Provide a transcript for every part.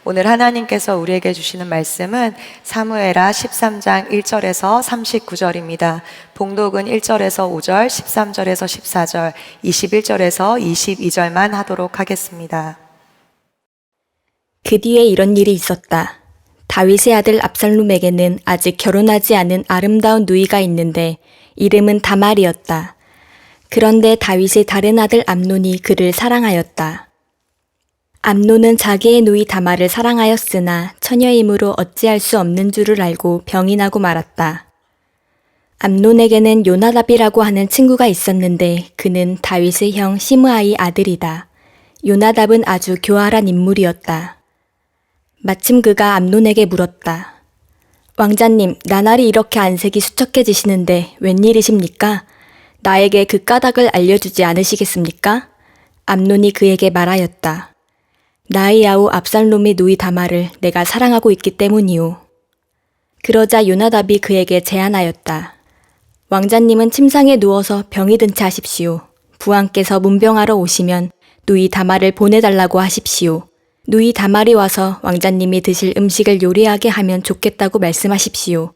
오늘 하나님께서 우리에게 주시는 말씀은 사무엘하 13장 1절에서 39절입니다. 봉독은 1절에서 5절, 13절에서 14절, 21절에서 22절만 하도록 하겠습니다. 그 뒤에 이런 일이 있었다. 다윗의 아들 압살롬에게는 아직 결혼하지 않은 아름다운 누이가 있는데 이름은 다말이었다. 그런데 다윗의 다른 아들 암논이 그를 사랑하였다. 암논은 자기의 누이 다말을 사랑하였으나 처녀이므로 어찌할 수 없는 줄을 알고 병이 나고 말았다. 암논에게는 요나답이라고 하는 친구가 있었는데 그는 다윗의 형 시므아의 아들이다. 요나답은 아주 교활한 인물이었다. 마침 그가 암논에게 물었다. 왕자님, 나날이 이렇게 안색이 수척해지시는데 웬일이십니까? 나에게 그 까닭을 알려주지 않으시겠습니까? 암논이 그에게 말하였다. 나의 아우 압살롬의 누이 다말을 내가 사랑하고 있기 때문이오. 그러자 요나답이 그에게 제안하였다. 왕자님은 침상에 누워서 병이 든 채 하십시오. 부왕께서 문병하러 오시면 누이 다말을 보내달라고 하십시오. 누이 다말이 와서 왕자님이 드실 음식을 요리하게 하면 좋겠다고 말씀하십시오.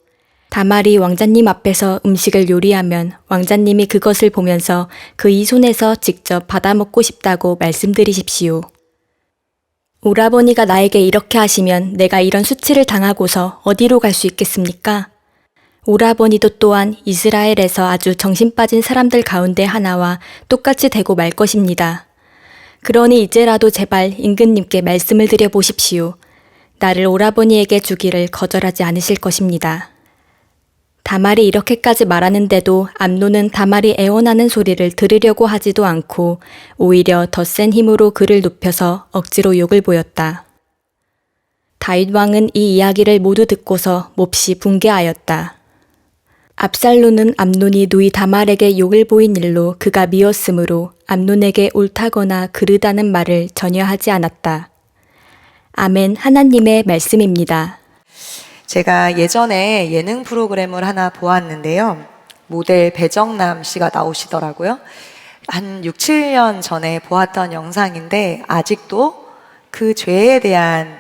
다말이 왕자님 앞에서 음식을 요리하면 왕자님이 그것을 보면서 그의 손에서 직접 받아 먹고 싶다고 말씀드리십시오. 오라버니가 나에게 이렇게 하시면 내가 이런 수치를 당하고서 어디로 갈 수 있겠습니까? 오라버니도 또한 이스라엘에서 아주 정신 빠진 사람들 가운데 하나와 똑같이 되고 말 것입니다. 그러니 이제라도 제발 임금님께 말씀을 드려 보십시오. 나를 오라버니에게 주기를 거절하지 않으실 것입니다. 다말이 이렇게까지 말하는데도 암논은 다말이 애원하는 소리를 들으려고 하지도 않고 오히려 더 센 힘으로 그를 눕혀서 억지로 욕을 보였다. 다윗 왕은 이 이야기를 모두 듣고서 몹시 분개하였다. 압살롬은 암논이 누이 다말에게 욕을 보인 일로 그가 미웠으므로 암논에게 옳다거나 그르다는 말을 전혀 하지 않았다. 아멘. 하나님의 말씀입니다. 제가 예전에 예능 프로그램을 하나 보았는데요. 모델 배정남 씨가 나오시더라고요. 한 6, 7년 전에 보았던 영상인데 아직도 그 죄에 대한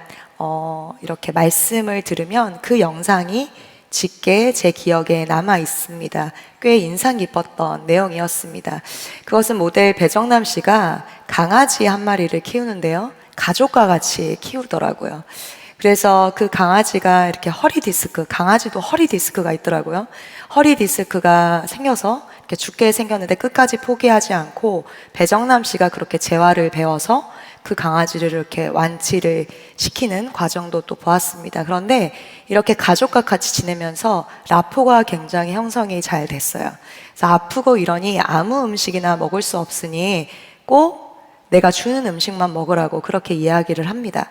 이렇게 말씀을 들으면 그 영상이 짙게 제 기억에 남아 있습니다. 꽤 인상 깊었던 내용이었습니다. 그것은 모델 배정남 씨가 강아지 한 마리를 키우는데요. 가족과 같이 키우더라고요. 그래서 그 강아지가 이렇게 허리 디스크, 강아지도 허리 디스크가 있더라고요. 허리 디스크가 생겨서 이렇게 죽게 생겼는데 끝까지 포기하지 않고 배정남 씨가 그렇게 재활을 배워서 그 강아지를 이렇게 완치를 시키는 과정도 또 보았습니다. 그런데 이렇게 가족과 같이 지내면서 라포가 굉장히 형성이 잘 됐어요. 그래서 아프고 이러니 아무 음식이나 먹을 수 없으니 꼭 내가 주는 음식만 먹으라고 그렇게 이야기를 합니다.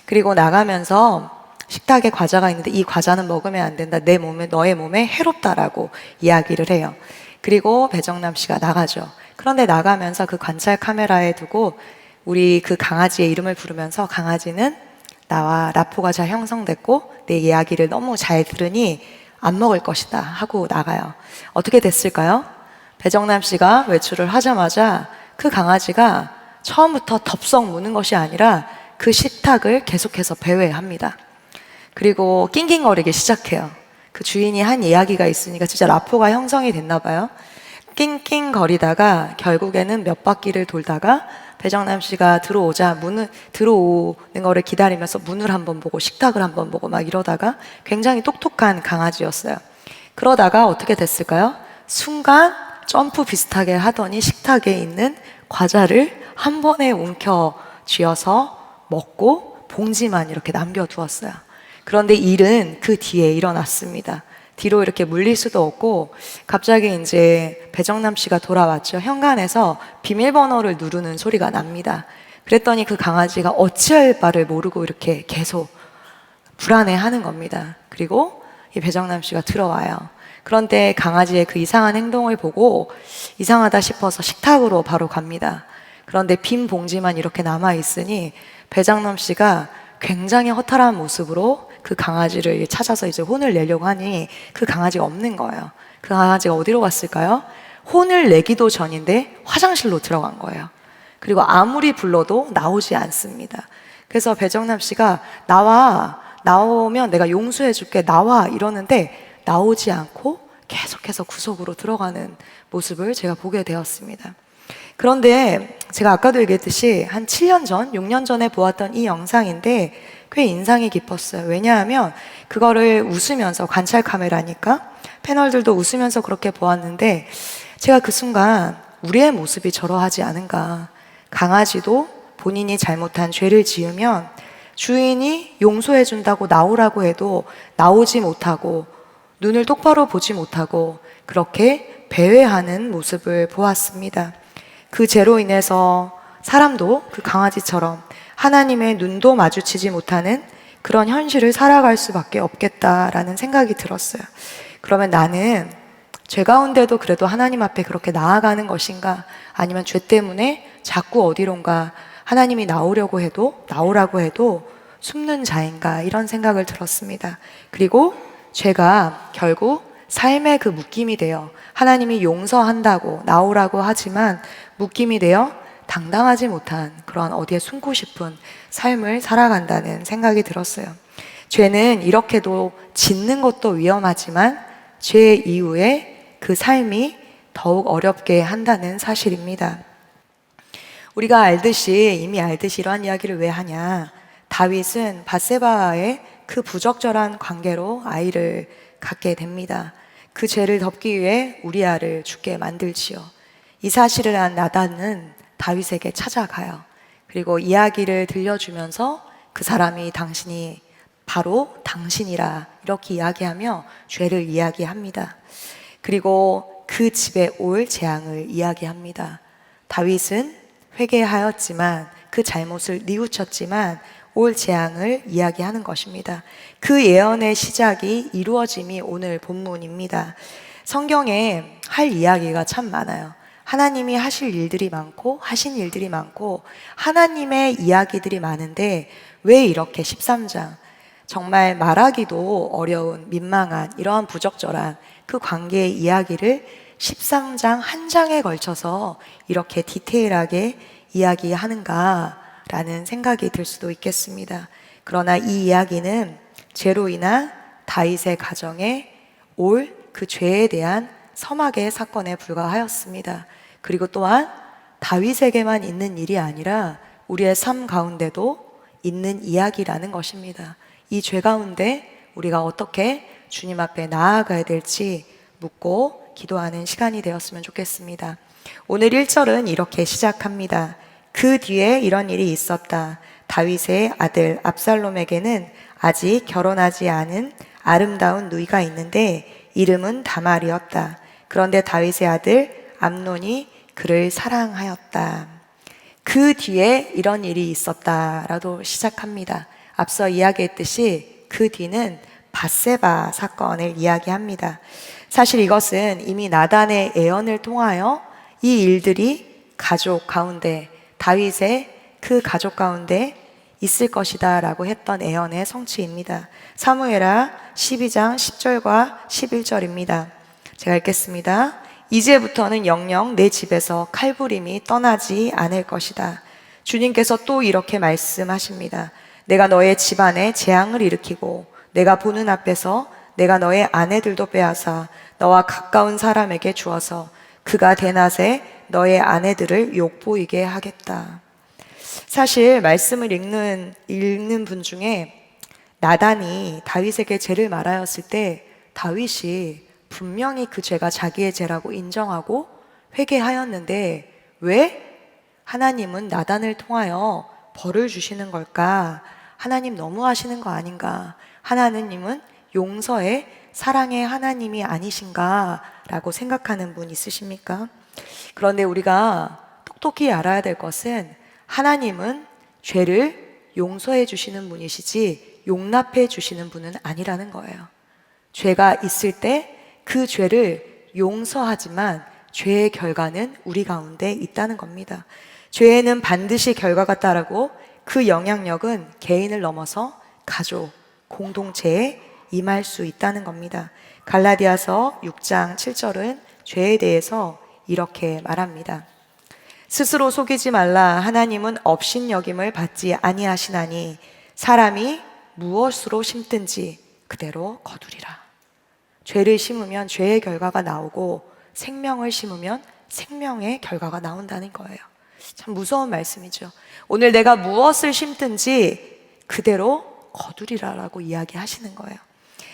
그리고 나가면서 식탁에 과자가 있는데 이 과자는 먹으면 안 된다. 내 몸에, 너의 몸에 해롭다라고 이야기를 해요. 그리고 배정남 씨가 나가죠. 그런데 나가면서 그 관찰 카메라에 두고 우리 그 강아지의 이름을 부르면서 강아지는 나와 라포가 잘 형성됐고 내 이야기를 너무 잘 들으니 안 먹을 것이다 하고 나가요. 어떻게 됐을까요? 배정남 씨가 외출을 하자마자 그 강아지가 처음부터 덥석 무는 것이 아니라 그 식탁을 계속해서 배회합니다. 그리고 낑낑거리기 시작해요. 그 주인이 한 이야기가 있으니까 진짜 라포가 형성이 됐나 봐요. 낑낑거리다가 결국에는 몇 바퀴를 돌다가 배정남 씨가 들어오는 거를 기다리면서 문을 한번 보고 식탁을 한번 보고 막 이러다가 굉장히 똑똑한 강아지였어요. 그러다가 어떻게 됐을까요? 순간 점프 비슷하게 하더니 식탁에 있는 과자를 한 번에 움켜 쥐어서 먹고 봉지만 이렇게 남겨두었어요. 그런데 일은 그 뒤에 일어났습니다. 뒤로 이렇게 물릴 수도 없고 갑자기 이제 배정남 씨가 돌아왔죠. 현관에서 비밀번호를 누르는 소리가 납니다. 그랬더니 그 강아지가 어찌할 바를 모르고 이렇게 계속 불안해하는 겁니다. 그리고 이 배정남 씨가 들어와요. 그런데 강아지의 그 이상한 행동을 보고 이상하다 싶어서 식탁으로 바로 갑니다. 그런데 빈 봉지만 이렇게 남아있으니 배정남 씨가 굉장히 허탈한 모습으로 그 강아지를 찾아서 이제 혼을 내려고 하니 그 강아지가 없는 거예요. 그 강아지가 어디로 갔을까요? 혼을 내기도 전인데 화장실로 들어간 거예요. 그리고 아무리 불러도 나오지 않습니다. 그래서 배정남 씨가 나오면 내가 용서해 줄게, 나와 이러는데 나오지 않고 계속해서 구석으로 들어가는 모습을 제가 보게 되었습니다. 그런데 제가 아까도 얘기했듯이 한 7년 전, 6년 전에 보았던 이 영상인데 꽤 인상이 깊었어요. 왜냐하면 그거를 웃으면서, 관찰 카메라니까 패널들도 웃으면서 그렇게 보았는데 제가 그 순간 우리의 모습이 저러하지 않은가. 강아지도 본인이 잘못한 죄를 지으면 주인이 용서해 준다고 나오라고 해도 나오지 못하고 눈을 똑바로 보지 못하고 그렇게 배회하는 모습을 보았습니다. 그 죄로 인해서 사람도 그 강아지처럼 하나님의 눈도 마주치지 못하는 그런 현실을 살아갈 수밖에 없겠다라는 생각이 들었어요. 그러면 나는 죄 가운데도 그래도 하나님 앞에 그렇게 나아가는 것인가? 아니면 죄 때문에 자꾸 어디론가 하나님이 나오라고 해도 숨는 자인가? 이런 생각을 들었습니다. 그리고 죄가 결국 삶의 그 묶임이 되어 하나님이 용서한다고 나오라고 하지만 묶임이 되어 당당하지 못한 그런 어디에 숨고 싶은 삶을 살아간다는 생각이 들었어요. 죄는 이렇게도 짓는 것도 위험하지만 죄 이후에 그 삶이 더욱 어렵게 한다는 사실입니다. 우리가 이미 알듯이 이러한 이야기를 왜 하냐. 다윗은 밧세바와의 그 부적절한 관계로 아이를 갖게 됩니다. 그 죄를 덮기 위해 우리아를 죽게 만들지요. 이 사실을 안 나단은 다윗에게 찾아가요. 그리고 이야기를 들려주면서 그 사람이 당신이 바로 당신이라 이렇게 이야기하며 죄를 이야기합니다. 그리고 그 집에 올 재앙을 이야기합니다. 다윗은 회개하였지만 그 잘못을 뉘우쳤지만 올 재앙을 이야기하는 것입니다. 그 예언의 시작이 이루어짐이 오늘 본문입니다. 성경에 할 이야기가 참 많아요. 하나님이 하실 일들이 많고 하신 일들이 많고 하나님의 이야기들이 많은데 왜 이렇게 13장 정말 말하기도 어려운 민망한 이러한 부적절한 그 관계의 이야기를 13장 한 장에 걸쳐서 이렇게 디테일하게 이야기하는가라는 생각이 들 수도 있겠습니다. 그러나 이 이야기는 죄로 인한 다윗의 가정에 올 그 죄에 대한 서막의 사건에 불과하였습니다. 그리고 또한 다윗에게만 있는 일이 아니라 우리의 삶 가운데도 있는 이야기라는 것입니다. 이 죄 가운데 우리가 어떻게 주님 앞에 나아가야 될지 묻고 기도하는 시간이 되었으면 좋겠습니다. 오늘 1절은 이렇게 시작합니다. 그 뒤에 이런 일이 있었다. 다윗의 아들 압살롬에게는 아직 결혼하지 않은 아름다운 누이가 있는데 이름은 다말이었다. 그런데 다윗의 아들 암논이 그를 사랑하였다. 그 뒤에 이런 일이 있었다라도 시작합니다. 앞서 이야기했듯이 그 뒤는 밧세바 사건을 이야기합니다. 사실 이것은 이미 나단의 예언을 통하여 이 일들이 가족 가운데 다윗의 그 가족 가운데 있을 것이다 라고 했던 예언의 성취입니다. 사무엘하 12장 10절과 11절입니다. 제가 읽겠습니다. 이제부터는 영영 내 집에서 칼부림이 떠나지 않을 것이다. 주님께서 또 이렇게 말씀하십니다. 내가 너의 집안에 재앙을 일으키고 내가 보는 앞에서 내가 너의 아내들도 빼앗아 너와 가까운 사람에게 주어서 그가 대낮에 너의 아내들을 욕보이게 하겠다. 사실 말씀을 읽는 분 중에 나단이 다윗에게 죄를 말하였을 때 다윗이 분명히 그 죄가 자기의 죄라고 인정하고 회개하였는데 왜 하나님은 나단을 통하여 벌을 주시는 걸까? 하나님 너무하시는 거 아닌가? 하나님은 용서의 사랑의 하나님이 아니신가? 라고 생각하는 분 있으십니까? 그런데 우리가 똑똑히 알아야 될 것은 하나님은 죄를 용서해 주시는 분이시지 용납해 주시는 분은 아니라는 거예요. 죄가 있을 때 그 죄를 용서하지만 죄의 결과는 우리 가운데 있다는 겁니다. 죄에는 반드시 결과가 따르고 그 영향력은 개인을 넘어서 가족, 공동체에 임할 수 있다는 겁니다. 갈라디아서 6장 7절은 죄에 대해서 이렇게 말합니다. 스스로 속이지 말라. 하나님은 업신여김을 받지 아니하시나니 사람이 무엇으로 심든지 그대로 거두리라. 죄를 심으면 죄의 결과가 나오고 생명을 심으면 생명의 결과가 나온다는 거예요. 참 무서운 말씀이죠. 오늘 내가 무엇을 심든지 그대로 거두리라라고 이야기하시는 거예요.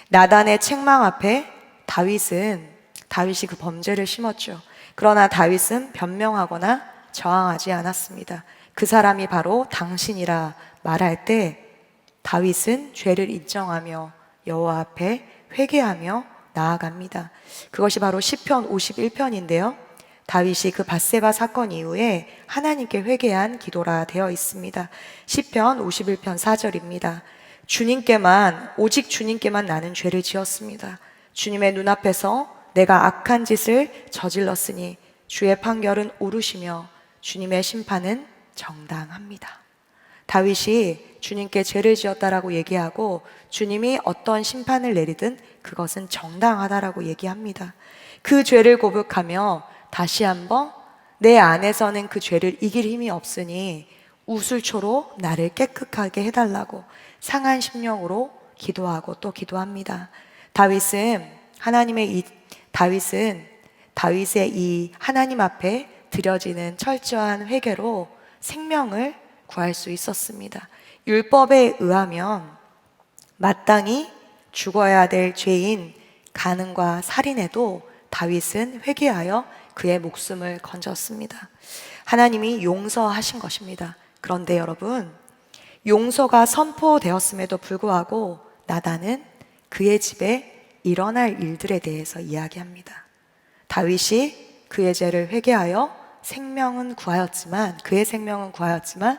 나단의 책망 앞에 다윗이 그 범죄를 심었죠. 그러나 다윗은 변명하거나 저항하지 않았습니다. 그 사람이 바로 당신이라 말할 때 다윗은 죄를 인정하며 여호와 앞에 회개하며 나아갑니다. 그것이 바로 시편 51편인데요. 다윗이 그 밧세바 사건 이후에 하나님께 회개한 기도라 되어 있습니다. 시편 51편 4절입니다. 오직 주님께만 나는 죄를 지었습니다. 주님의 눈앞에서 내가 악한 짓을 저질렀으니 주의 판결은 옳으시며 주님의 심판은 정당합니다. 다윗이 주님께 죄를 지었다라고 얘기하고 주님이 어떤 심판을 내리든 그것은 정당하다라고 얘기합니다. 그 죄를 고백하며 다시 한번 내 안에서는 그 죄를 이길 힘이 없으니 우술초로 나를 깨끗하게 해달라고 상한 심령으로 기도하고 또 기도합니다. 다윗의 이 하나님 앞에 드려지는 철저한 회개로 생명을 구할 수 있었습니다. 율법에 의하면 마땅히 죽어야 될 죄인 간음과 살인에도 다윗은 회개하여 그의 목숨을 건졌습니다. 하나님이 용서하신 것입니다. 그런데 여러분, 용서가 선포되었음에도 불구하고 나단은 그의 집에 일어날 일들에 대해서 이야기합니다. 다윗이 그의 죄를 회개하여 그의 생명은 구하였지만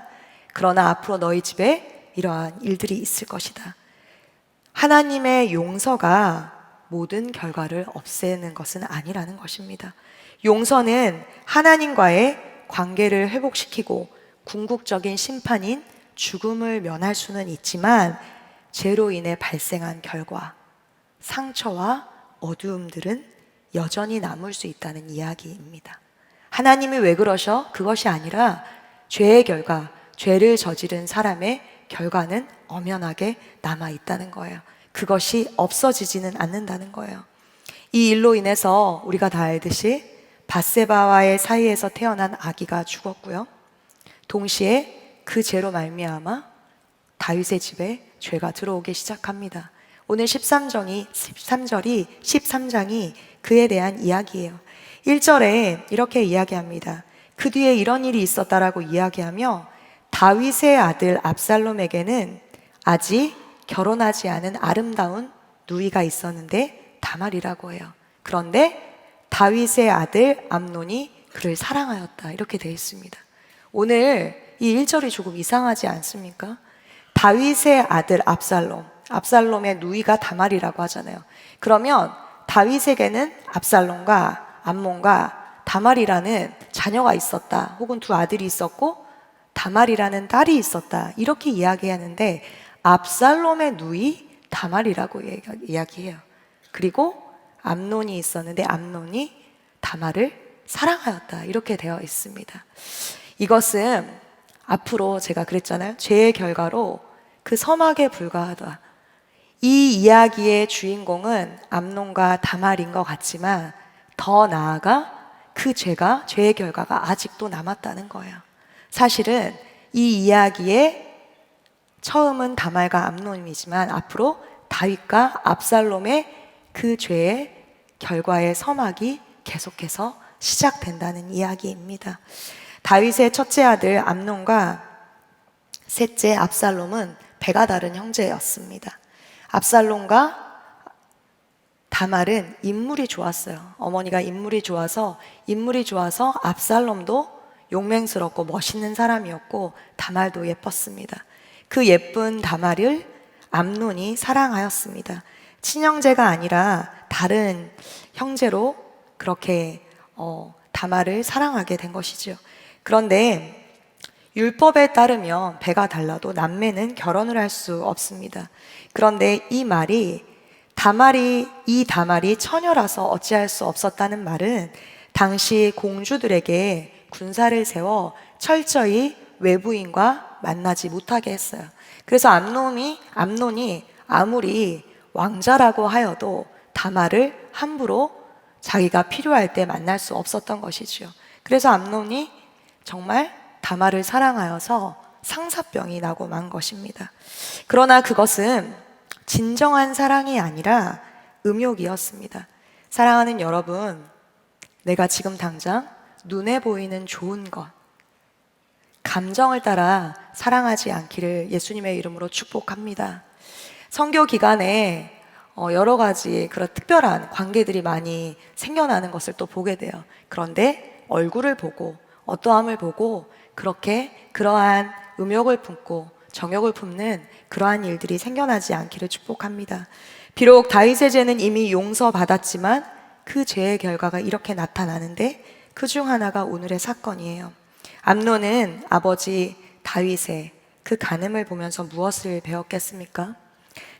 그러나 앞으로 너희 집에 이러한 일들이 있을 것이다. 하나님의 용서가 모든 결과를 없애는 것은 아니라는 것입니다. 용서는 하나님과의 관계를 회복시키고 궁극적인 심판인 죽음을 면할 수는 있지만 죄로 인해 발생한 결과, 상처와 어두움들은 여전히 남을 수 있다는 이야기입니다. 하나님이 왜 그러셔? 그것이 아니라 죄의 결과, 죄를 저지른 사람의 결과는 엄연하게 남아있다는 거예요. 그것이 없어지지는 않는다는 거예요. 이 일로 인해서 우리가 다 알듯이 밧세바와의 사이에서 태어난 아기가 죽었고요. 동시에 그 죄로 말미암아 다윗의 집에 죄가 들어오기 시작합니다. 오늘 13장이 그에 대한 이야기예요. 1절에 이렇게 이야기합니다. 그 뒤에 이런 일이 있었다라고 이야기하며 다윗의 아들 압살롬에게는 아직 결혼하지 않은 아름다운 누이가 있었는데 다말이라고 해요. 그런데 다윗의 아들 암논이 그를 사랑하였다 이렇게 되어 있습니다. 오늘 이 1절이 조금 이상하지 않습니까? 다윗의 아들 압살롬의 누이가 다말이라고 하잖아요. 그러면 다윗에게는 압살롬과 암몬과 다말이라는 자녀가 있었다, 혹은 두 아들이 있었고 다말이라는 딸이 있었다 이렇게 이야기하는데 압살롬의 누이 다말이라고 이야기해요. 그리고 암논이 있었는데 암논이 다말을 사랑하였다 이렇게 되어 있습니다. 이것은 앞으로 제가 그랬잖아요. 죄의 결과로 그 서막에 불과하다. 이 이야기의 주인공은 암논과 다말인 것 같지만 더 나아가 그 죄의 결과가 아직도 남았다는 거예요. 사실은 이 이야기의 처음은 다말과 암논이지만 앞으로 다윗과 압살롬의 그 죄의 결과의 서막이 계속해서 시작된다는 이야기입니다. 다윗의 첫째 아들 암논과 셋째 압살롬은 배가 다른 형제였습니다. 압살롬과 다말은 인물이 좋았어요. 어머니가 인물이 좋아서 압살롬도 용맹스럽고 멋있는 사람이었고 다말도 예뻤습니다. 그 예쁜 다말을 암논이 사랑하였습니다. 친형제가 아니라 다른 형제로 그렇게 다말을 사랑하게 된 것이죠. 그런데 율법에 따르면 배가 달라도 남매는 결혼을 할 수 없습니다. 그런데 이 다말이 처녀라서 어찌할 수 없었다는 말은 당시 공주들에게 군사를 세워 철저히 외부인과 만나지 못하게 했어요. 그래서 암논이 아무리 왕자라고 하여도 다말을 함부로 자기가 필요할 때 만날 수 없었던 것이지요. 그래서 암논이 정말 다말을 사랑하여서 상사병이 나고 만 것입니다. 그러나 그것은 진정한 사랑이 아니라 음욕이었습니다. 사랑하는 여러분, 내가 지금 당장 눈에 보이는 좋은 것, 감정을 따라 사랑하지 않기를 예수님의 이름으로 축복합니다. 선교 기간에 여러 가지 그런 특별한 관계들이 많이 생겨나는 것을 또 보게 돼요. 그런데 얼굴을 보고 어떠함을 보고 그렇게 그러한 음욕을 품고 정욕을 품는 그러한 일들이 생겨나지 않기를 축복합니다. 비록 다윗의 죄는 이미 용서받았지만 그 죄의 결과가 이렇게 나타나는데 그 중 하나가 오늘의 사건이에요. 암논은 아버지 다윗의 그 간음을 보면서 무엇을 배웠겠습니까?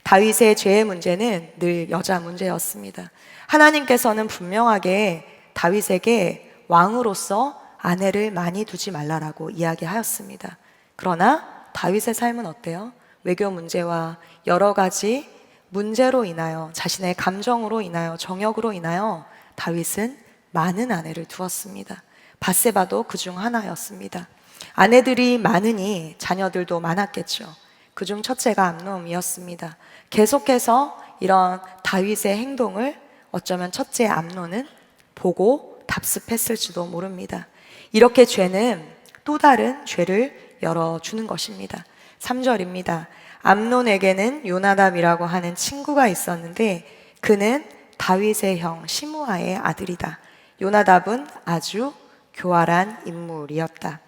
다윗의 죄의 문제는 늘 여자 문제였습니다. 하나님께서는 분명하게 다윗에게 왕으로서 아내를 많이 두지 말라라고 이야기하였습니다. 그러나 다윗의 삶은 어때요? 외교 문제와 여러 가지 문제로 인하여, 자신의 감정으로 인하여, 정욕으로 인하여 다윗은 많은 아내를 두었습니다. 밧세바도 그 중 하나였습니다. 아내들이 많으니 자녀들도 많았겠죠. 그중 첫째가 암논이었습니다. 계속해서 이런 다윗의 행동을 어쩌면 첫째 암논은 보고 답습했을지도 모릅니다. 이렇게 죄는 또 다른 죄를 열어주는 것입니다. 3절입니다. 암논에게는 요나답이라고 하는 친구가 있었는데 그는 다윗의 형 시므아의 아들이다. 요나답은 아주 교활한 인물이었다.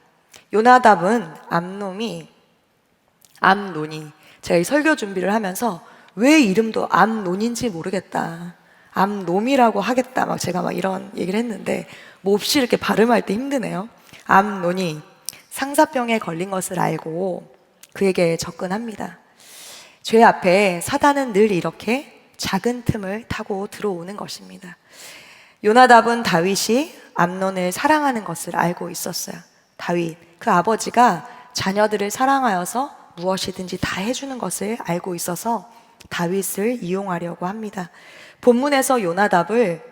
요나답은 암논이 제가 이 설교 준비를 하면서 왜 이름도 암논인지 모르겠다, 암놈이라고 하겠다, 제가 이런 얘기를 했는데 몹시 이렇게 발음할 때 힘드네요. 암논이 상사병에 걸린 것을 알고 그에게 접근합니다. 죄 앞에 사단은 늘 이렇게 작은 틈을 타고 들어오는 것입니다. 요나답은 다윗이 암논을 사랑하는 것을 알고 있었어요. 다윗, 그 아버지가 자녀들을 사랑하여서 무엇이든지 다 해주는 것을 알고 있어서 다윗을 이용하려고 합니다. 본문에서 요나답을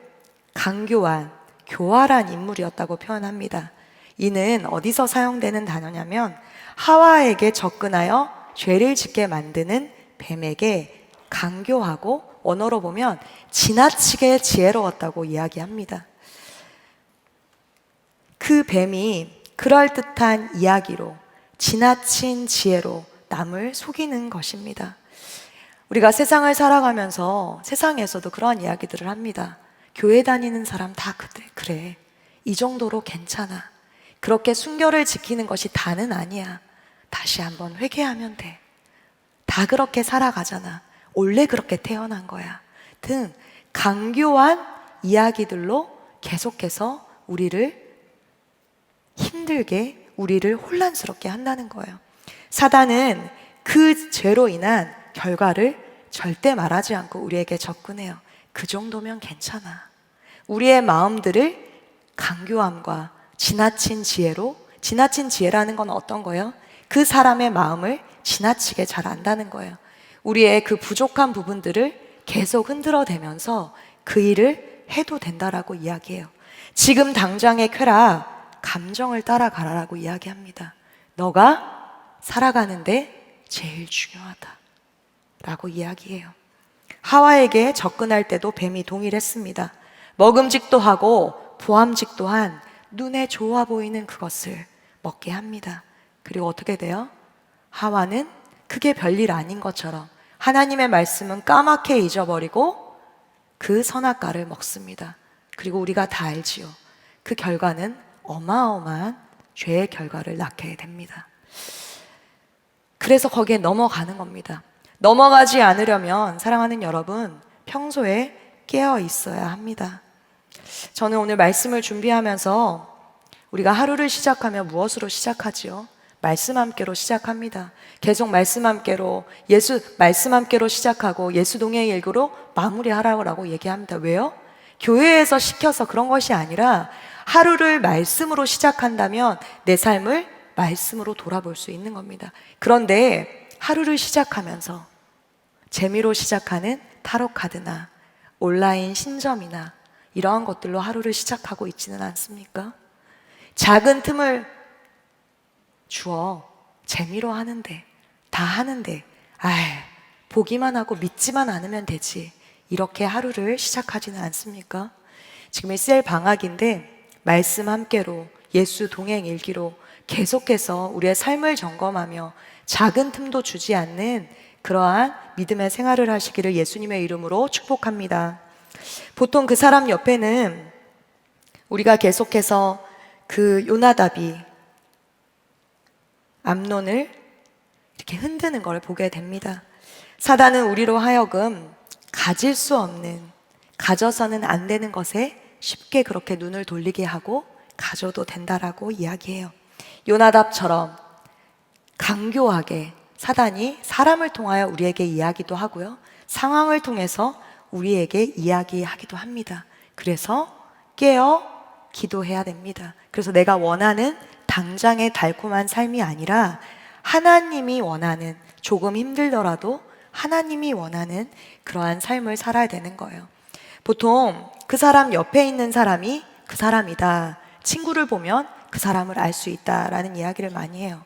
강교한, 교활한 인물이었다고 표현합니다. 이는 어디서 사용되는 단어냐면 하와에게 접근하여 죄를 짓게 만드는 뱀에게 강교하고, 언어로 보면 지나치게 지혜로웠다고 이야기합니다. 그 뱀이 그럴듯한 이야기로, 지나친 지혜로 남을 속이는 것입니다. 우리가 세상을 살아가면서 세상에서도 그러한 이야기들을 합니다. 교회 다니는 사람 다 그래. 이 정도로 괜찮아. 그렇게 순결을 지키는 것이 다는 아니야. 다시 한번 회개하면 돼. 다 그렇게 살아가잖아. 원래 그렇게 태어난 거야. 등 강교한 이야기들로 계속해서 우리를 힘들게, 우리를 혼란스럽게 한다는 거예요. 사단은 그 죄로 인한 결과를 절대 말하지 않고 우리에게 접근해요. 그 정도면 괜찮아. 우리의 마음들을 강교함과 지나친 지혜로, 지나친 지혜라는 건 어떤 거예요? 그 사람의 마음을 지나치게 잘 안다는 거예요. 우리의 그 부족한 부분들을 계속 흔들어대면서 그 일을 해도 된다라고 이야기해요. 지금 당장의 쾌락, 감정을 따라가라라고 이야기합니다. 너가 살아가는데 제일 중요하다 라고 이야기해요. 하와에게 접근할 때도 뱀이 동일했습니다. 먹음직도 하고 보암직도 한 눈에 좋아 보이는 그것을 먹게 합니다. 그리고 어떻게 돼요? 하와는 그게 별일 아닌 것처럼 하나님의 말씀은 까맣게 잊어버리고 그 선악과를 먹습니다. 그리고 우리가 다 알지요. 그 결과는 어마어마한 죄의 결과를 낳게 됩니다. 그래서 거기에 넘어가는 겁니다. 넘어가지 않으려면 사랑하는 여러분, 평소에 깨어 있어야 합니다. 저는 오늘 말씀을 준비하면서 우리가 하루를 시작하면 무엇으로 시작하지요? 말씀 함께로 시작합니다. 계속 말씀 함께로, 말씀 함께로 시작하고 예수 동행 일구로 마무리하라고 얘기합니다. 왜요? 교회에서 시켜서 그런 것이 아니라 하루를 말씀으로 시작한다면 내 삶을 말씀으로 돌아볼 수 있는 겁니다. 그런데 하루를 시작하면서 재미로 시작하는 타로 카드나 온라인 신점이나 이러한 것들로 하루를 시작하고 있지는 않습니까? 작은 틈을 주어 재미로 하는데, 다 하는데, 보기만 하고 믿지만 않으면 되지, 이렇게 하루를 시작하지는 않습니까? 지금이 셀 방학인데 말씀 함께로, 예수 동행 일기로 계속해서 우리의 삶을 점검하며 작은 틈도 주지 않는 그러한 믿음의 생활을 하시기를 예수님의 이름으로 축복합니다. 보통 그 사람 옆에는 우리가 계속해서 그 요나답이 암논을 이렇게 흔드는 걸 보게 됩니다. 사단은 우리로 하여금 가질 수 없는, 가져서는 안 되는 것에 쉽게 그렇게 눈을 돌리게 하고 가져도 된다라고 이야기해요. 요나답처럼 강교하게 사단이 사람을 통하여 우리에게 이야기도 하고요, 상황을 통해서 우리에게 이야기하기도 합니다. 그래서 깨어 기도해야 됩니다. 그래서 내가 원하는 당장의 달콤한 삶이 아니라 하나님이 원하는, 조금 힘들더라도 하나님이 원하는 그러한 삶을 살아야 되는 거예요. 보통 그 사람 옆에 있는 사람이 그 사람이다, 친구를 보면 그 사람을 알 수 있다라는 이야기를 많이 해요.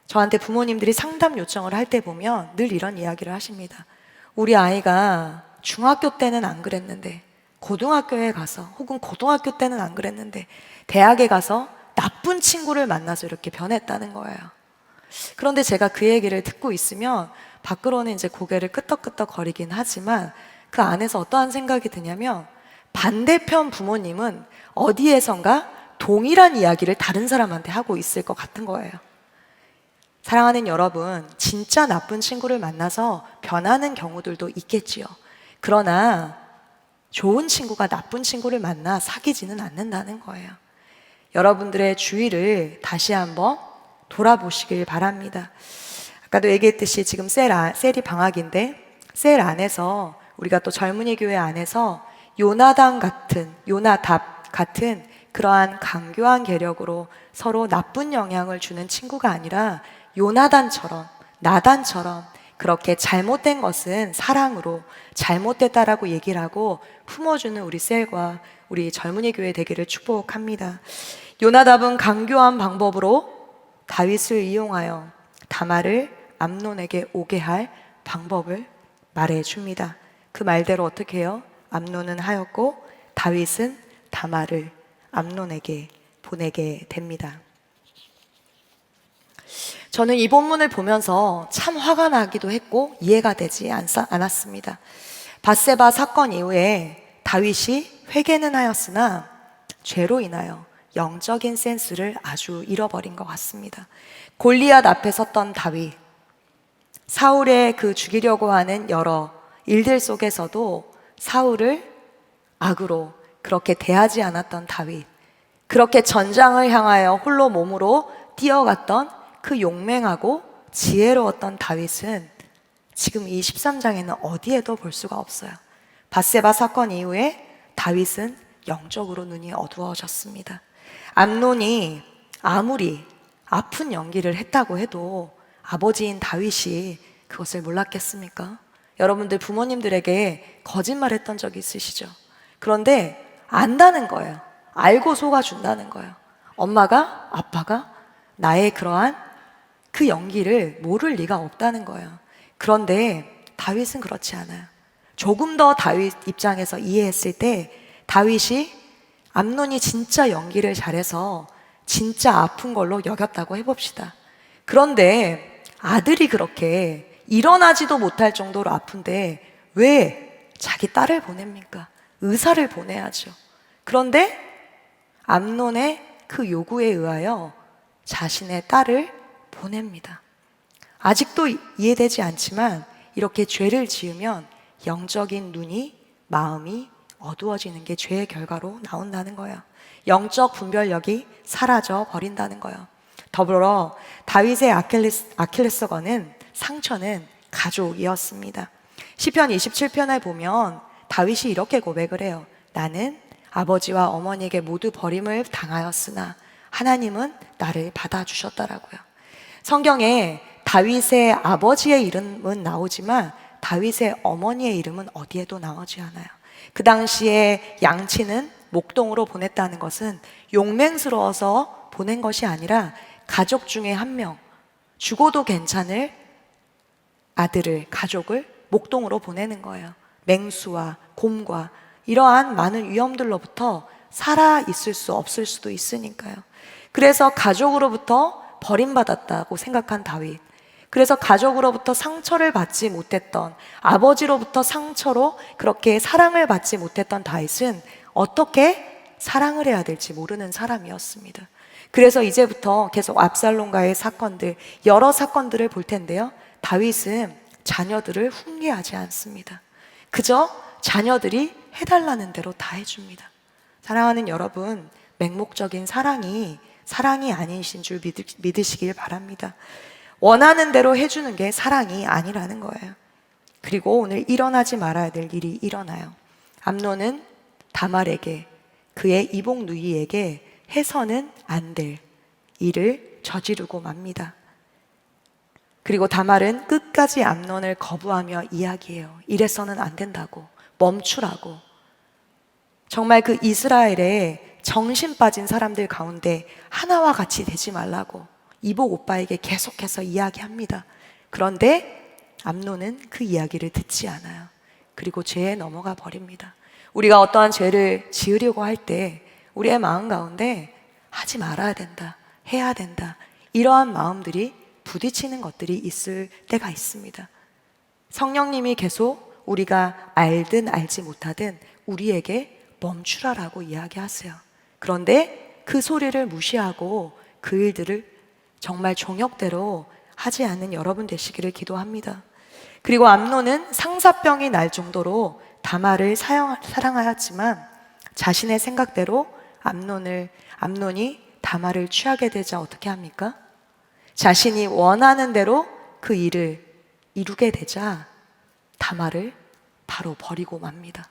저한테 부모님들이 상담 요청을 할 때 보면 늘 이런 이야기를 하십니다. 우리 아이가 중학교 때는 안 그랬는데 고등학교에 가서, 혹은 고등학교 때는 안 그랬는데 대학에 가서 나쁜 친구를 만나서 이렇게 변했다는 거예요. 그런데 제가 그 얘기를 듣고 있으면 밖으로는 이제 고개를 끄덕끄덕 거리긴 하지만 그 안에서 어떠한 생각이 드냐면, 반대편 부모님은 어디에선가 동일한 이야기를 다른 사람한테 하고 있을 것 같은 거예요. 사랑하는 여러분, 진짜 나쁜 친구를 만나서 변하는 경우들도 있겠지요. 그러나 좋은 친구가 나쁜 친구를 만나 사귀지는 않는다는 거예요. 여러분들의 주위를 다시 한번 돌아보시길 바랍니다. 아까도 얘기했듯이 지금 셀이 방학인데, 셀 안에서 우리가 또 젊은이 교회 안에서 요나답 같은 그러한 강교한 계력으로 서로 나쁜 영향을 주는 친구가 아니라 요나단처럼, 나단처럼 그렇게 잘못된 것은 사랑으로 잘못됐다라고 얘기를 하고 품어주는 우리 셀과 우리 젊은이 교회 되기를 축복합니다. 요나답은 강교한 방법으로 다윗을 이용하여 다말을 암논에게 오게 할 방법을 말해줍니다. 그 말대로 어떻게 해요? 암논은 하였고 다윗은 다말을 암논에게 보내게 됩니다. 저는 이 본문을 보면서 참 화가 나기도 했고 이해가 되지 않았습니다. 밧세바 사건 이후에 다윗이 회개는 하였으나 죄로 인하여 영적인 센스를 아주 잃어버린 것 같습니다. 골리앗 앞에 섰던 다윗, 사울의 그 죽이려고 하는 여러 일들 속에서도 사울을 악으로 그렇게 대하지 않았던 다윗, 그렇게 전장을 향하여 홀로 몸으로 뛰어갔던 그 용맹하고 지혜로웠던 다윗은 지금 이 13장에는 어디에도 볼 수가 없어요. 밧세바 사건 이후에 다윗은 영적으로 눈이 어두워졌습니다. 암논이 아무리 아픈 연기를 했다고 해도 아버지인 다윗이 그것을 몰랐겠습니까? 여러분들 부모님들에게 거짓말했던 적이 있으시죠? 그런데 안다는 거예요. 알고 속아준다는 거예요. 엄마가, 아빠가 나의 그러한 그 연기를 모를 리가 없다는 거예요. 그런데 다윗은 그렇지 않아요. 조금 더 다윗 입장에서 이해했을 때 다윗이 암논이 진짜 연기를 잘해서 진짜 아픈 걸로 여겼다고 해봅시다. 그런데 아들이 그렇게 일어나지도 못할 정도로 아픈데 왜 자기 딸을 보냅니까? 의사를 보내야죠. 그런데 암논의 그 요구에 의하여 자신의 딸을 보냅니다. 아직도 이해되지 않지만 이렇게 죄를 지으면 영적인 눈이, 마음이 어두워지는 게 죄의 결과로 나온다는 거예요. 영적 분별력이 사라져 버린다는 거예요. 더불어 다윗의 아킬레스건은, 상처는 가족이었습니다. 시편 27편에 보면 다윗이 이렇게 고백을 해요. 나는 아버지와 어머니에게 모두 버림을 당하였으나 하나님은 나를 받아주셨다라고요. 성경에 다윗의 아버지의 이름은 나오지만 다윗의 어머니의 이름은 어디에도 나오지 않아요. 그 당시에 양치는 목동으로 보냈다는 것은 용맹스러워서 보낸 것이 아니라 가족 중에 한 명, 죽어도 괜찮을 아들을, 가족을 목동으로 보내는 거예요. 맹수와 곰과 이러한 많은 위험들로부터 살아 있을 수 없을 수도 있으니까요. 그래서 가족으로부터 버림받았다고 생각한 다윗. 그래서 가족으로부터 상처를 받지 못했던, 아버지로부터 상처로 그렇게 사랑을 받지 못했던 다윗은 어떻게 사랑을 해야 될지 모르는 사람이었습니다. 그래서 이제부터 계속 압살롬과의 사건들, 여러 사건들을 볼 텐데요. 다윗은 자녀들을 훈계하지 않습니다. 그저 자녀들이 해달라는 대로 다 해줍니다. 사랑하는 여러분, 맹목적인 사랑이 아니신 줄 믿으시길 바랍니다. 원하는 대로 해주는 게 사랑이 아니라는 거예요. 그리고 오늘 일어나지 말아야 될 일이 일어나요. 암논은 다말에게, 그의 이복 누이에게 해서는 안 될 일을 저지르고 맙니다. 그리고 다말은 끝까지 암논을 거부하며 이야기해요. 이래서는 안 된다고, 멈추라고. 정말 그 이스라엘의 정신 빠진 사람들 가운데 하나와 같이 되지 말라고 이복 오빠에게 계속해서 이야기합니다. 그런데 암논은 그 이야기를 듣지 않아요. 그리고 죄에 넘어가 버립니다. 우리가 어떠한 죄를 지으려고 할 때 우리의 마음 가운데 하지 말아야 된다, 해야 된다, 이러한 마음들이 부딪히는 것들이 있을 때가 있습니다. 성령님이 계속 우리가 알든 알지 못하든 우리에게 멈추라라고 이야기하세요. 그런데 그 소리를 무시하고 그 일들을 정말 종역대로 하지 않는 여러분 되시기를 기도합니다. 그리고 암논은 상사병이 날 정도로 다말을 사랑하였지만 자신의 생각대로 암논이 다말을 취하게 되자 어떻게 합니까? 자신이 원하는 대로 그 일을 이루게 되자 다말을 바로 버리고 맙니다.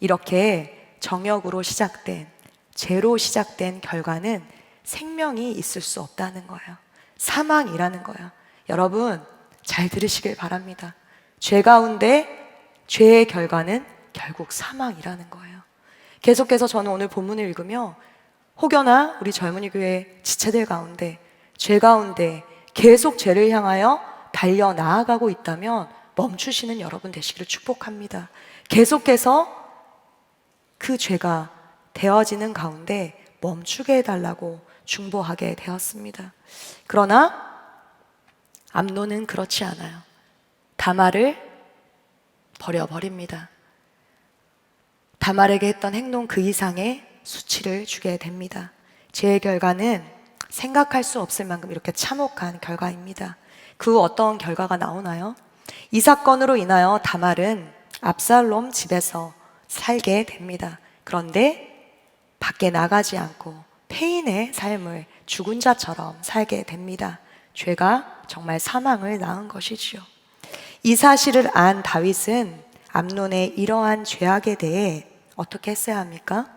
이렇게 정욕으로 시작된, 죄로 시작된 결과는 생명이 있을 수 없다는 거예요. 사망이라는 거예요. 여러분 잘 들으시길 바랍니다. 죄 가운데 죄의 결과는 결국 사망이라는 거예요. 계속해서 저는 오늘 본문을 읽으며 혹여나 우리 젊은이 교회 지체들 가운데 죄 가운데 계속 죄를 향하여 달려 나아가고 있다면 멈추시는 여러분 되시기를 축복합니다. 계속해서 그 죄가 되어지는 가운데 멈추게 해달라고 중보하게 되었습니다. 그러나 암논은 그렇지 않아요. 다말을 버려버립니다. 다말에게 했던 행동 그 이상의 수치를 주게 됩니다. 죄의 결과는 생각할 수 없을 만큼 이렇게 참혹한 결과입니다. 그 어떤 결과가 나오나요? 이 사건으로 인하여 다말은 압살롬 집에서 살게 됩니다. 그런데 밖에 나가지 않고 폐인의 삶을 죽은 자처럼 살게 됩니다. 죄가 정말 사망을 낳은 것이지요. 이 사실을 안 다윗은 암논의 이러한 죄악에 대해 어떻게 했어야 합니까?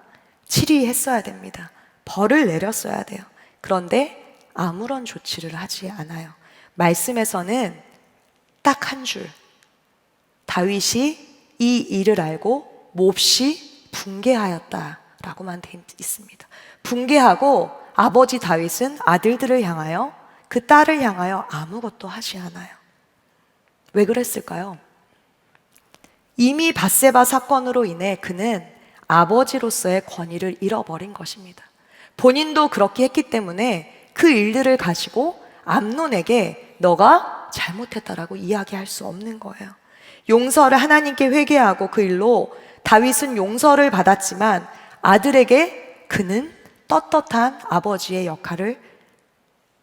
치리했어야 됩니다. 벌을 내렸어야 돼요. 그런데 아무런 조치를 하지 않아요. 말씀에서는 딱 한 줄, 다윗이 이 일을 알고 몹시 분개하였다라고만 되어 있습니다. 분개하고 아버지 다윗은 아들들을 향하여, 그 딸을 향하여 아무것도 하지 않아요. 왜 그랬을까요? 이미 밧세바 사건으로 인해 그는 아버지로서의 권위를 잃어버린 것입니다. 본인도 그렇게 했기 때문에 그 일들을 가지고 암논에게 너가 잘못했다라고 이야기할 수 없는 거예요. 용서를 하나님께 회개하고 그 일로 다윗은 용서를 받았지만 아들에게 그는 떳떳한 아버지의 역할을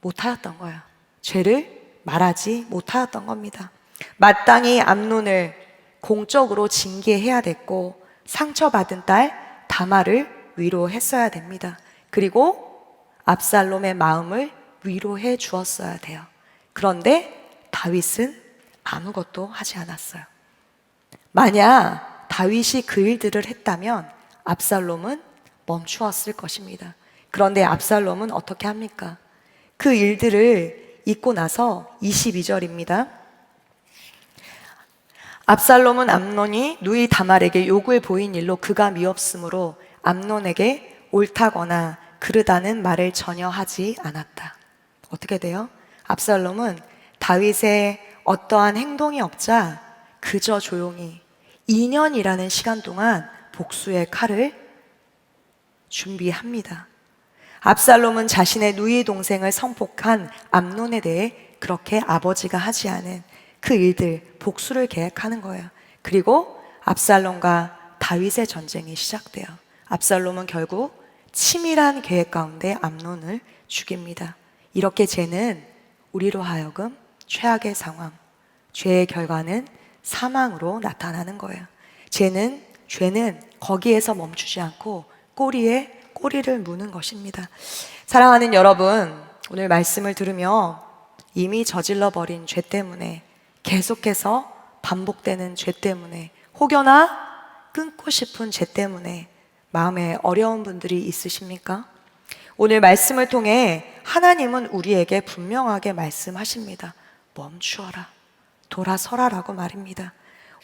못하였던 거예요. 죄를 말하지 못하였던 겁니다. 마땅히 암논을 공적으로 징계해야 됐고 상처받은 딸 다말을 위로했어야 됩니다. 그리고 압살롬의 마음을 위로해 주었어야 돼요. 그런데 다윗은 아무것도 하지 않았어요. 만약 다윗이 그 일들을 했다면 압살롬은 멈추었을 것입니다. 그런데 압살롬은 어떻게 합니까? 그 일들을 잊고 나서 22절입니다. 압살롬은 암논이 누이 다말에게 욕을 보인 일로 그가 미웠으므로 암논에게 옳다거나 그르다는 말을 전혀 하지 않았다. 어떻게 돼요? 압살롬은 다윗의 어떠한 행동이 없자 그저 조용히 2년이라는 시간 동안 복수의 칼을 준비합니다. 압살롬은 자신의 누이 동생을 성폭한 암논에 대해 그렇게 아버지가 하지 않은 그 일들, 복수를 계획하는 거예요. 그리고 압살롬과 다윗의 전쟁이 시작돼요. 압살롬은 결국 치밀한 계획 가운데 암논을 죽입니다. 이렇게 죄는 우리로 하여금 최악의 상황, 죄의 결과는 사망으로 나타나는 거예요. 죄는 거기에서 멈추지 않고 꼬리에 꼬리를 무는 것입니다. 사랑하는 여러분, 오늘 말씀을 들으며 이미 저질러 버린 죄 때문에 계속해서 반복되는 죄 때문에 혹여나 끊고 싶은 죄 때문에 마음에 어려운 분들이 있으십니까? 오늘 말씀을 통해 하나님은 우리에게 분명하게 말씀하십니다. 멈추어라, 돌아서라라고 말입니다.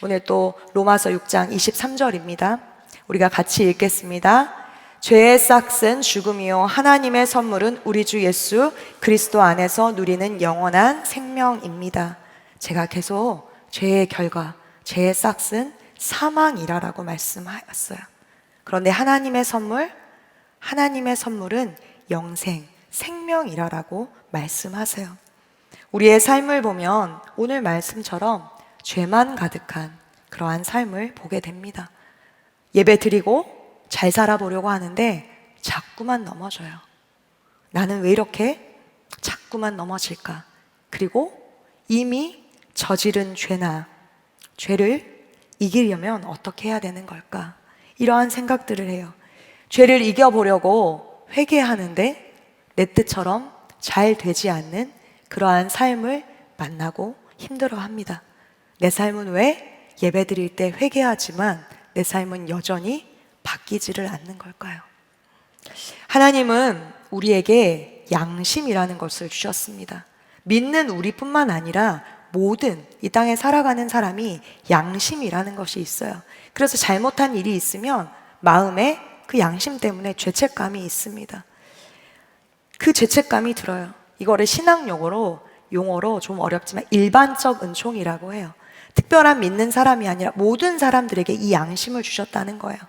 오늘 또 로마서 6장 23절입니다. 우리가 같이 읽겠습니다. 죄의 싹은 죽음이요 하나님의 선물은 우리 주 예수 그리스도 안에서 누리는 영원한 생명입니다. 제가 계속 죄의 결과, 죄의 싹은 사망이라고 말씀하였어요. 그런데 하나님의 선물은 영생, 생명이라고 말씀하세요. 우리의 삶을 보면 오늘 말씀처럼 죄만 가득한 그러한 삶을 보게 됩니다. 예배 드리고 잘 살아보려고 하는데 자꾸만 넘어져요. 나는 왜 이렇게 자꾸만 넘어질까? 그리고 이미 저지른 죄를 이기려면 어떻게 해야 되는 걸까? 이러한 생각들을 해요. 죄를 이겨보려고 회개하는데 내 뜻처럼 잘 되지 않는 그러한 삶을 만나고 힘들어합니다. 내 삶은 왜 예배 드릴 때 회개하지만 내 삶은 여전히 바뀌지를 않는 걸까요? 하나님은 우리에게 양심이라는 것을 주셨습니다. 믿는 우리뿐만 아니라 모든 이 땅에 살아가는 사람이 양심이라는 것이 있어요. 그래서 잘못한 일이 있으면 마음에 그 양심 때문에 죄책감이 있습니다. 그 죄책감이 들어요. 이거를 신학 용어로 좀 어렵지만 일반적 은총이라고 해요. 특별한 믿는 사람이 아니라 모든 사람들에게 이 양심을 주셨다는 거예요.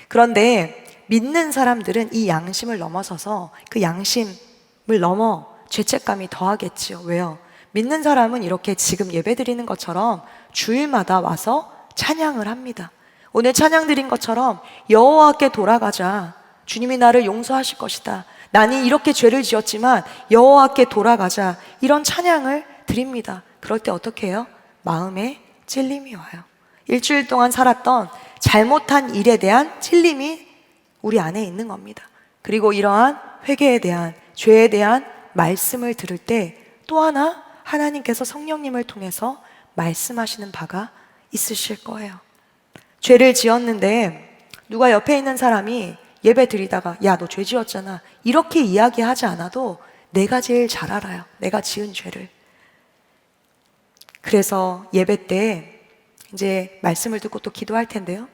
그런데 믿는 사람들은 이 양심을 넘어서서 그 양심을 넘어 죄책감이 더하겠지요. 왜요? 믿는 사람은 이렇게 지금 예배 드리는 것처럼 주일마다 와서 찬양을 합니다. 오늘 찬양 드린 것처럼 여호와께 돌아가자. 주님이 나를 용서하실 것이다. 나는 이렇게 죄를 지었지만 여호와께 돌아가자. 이런 찬양을 드립니다. 그럴 때 어떻게 해요? 마음에 찔림이 와요. 일주일 동안 살았던 잘못한 일에 대한 찔림이 우리 안에 있는 겁니다. 그리고 이러한 회개에 대한, 죄에 대한 말씀을 들을 때 또 하나 하나님께서 성령님을 통해서 말씀하시는 바가 있으실 거예요. 죄를 지었는데 누가 옆에 있는 사람이 예배 드리다가 야, 너 죄 지었잖아, 이렇게 이야기하지 않아도 내가 제일 잘 알아요. 내가 지은 죄를. 그래서 예배 때 이제 말씀을 듣고 또 기도할 텐데요,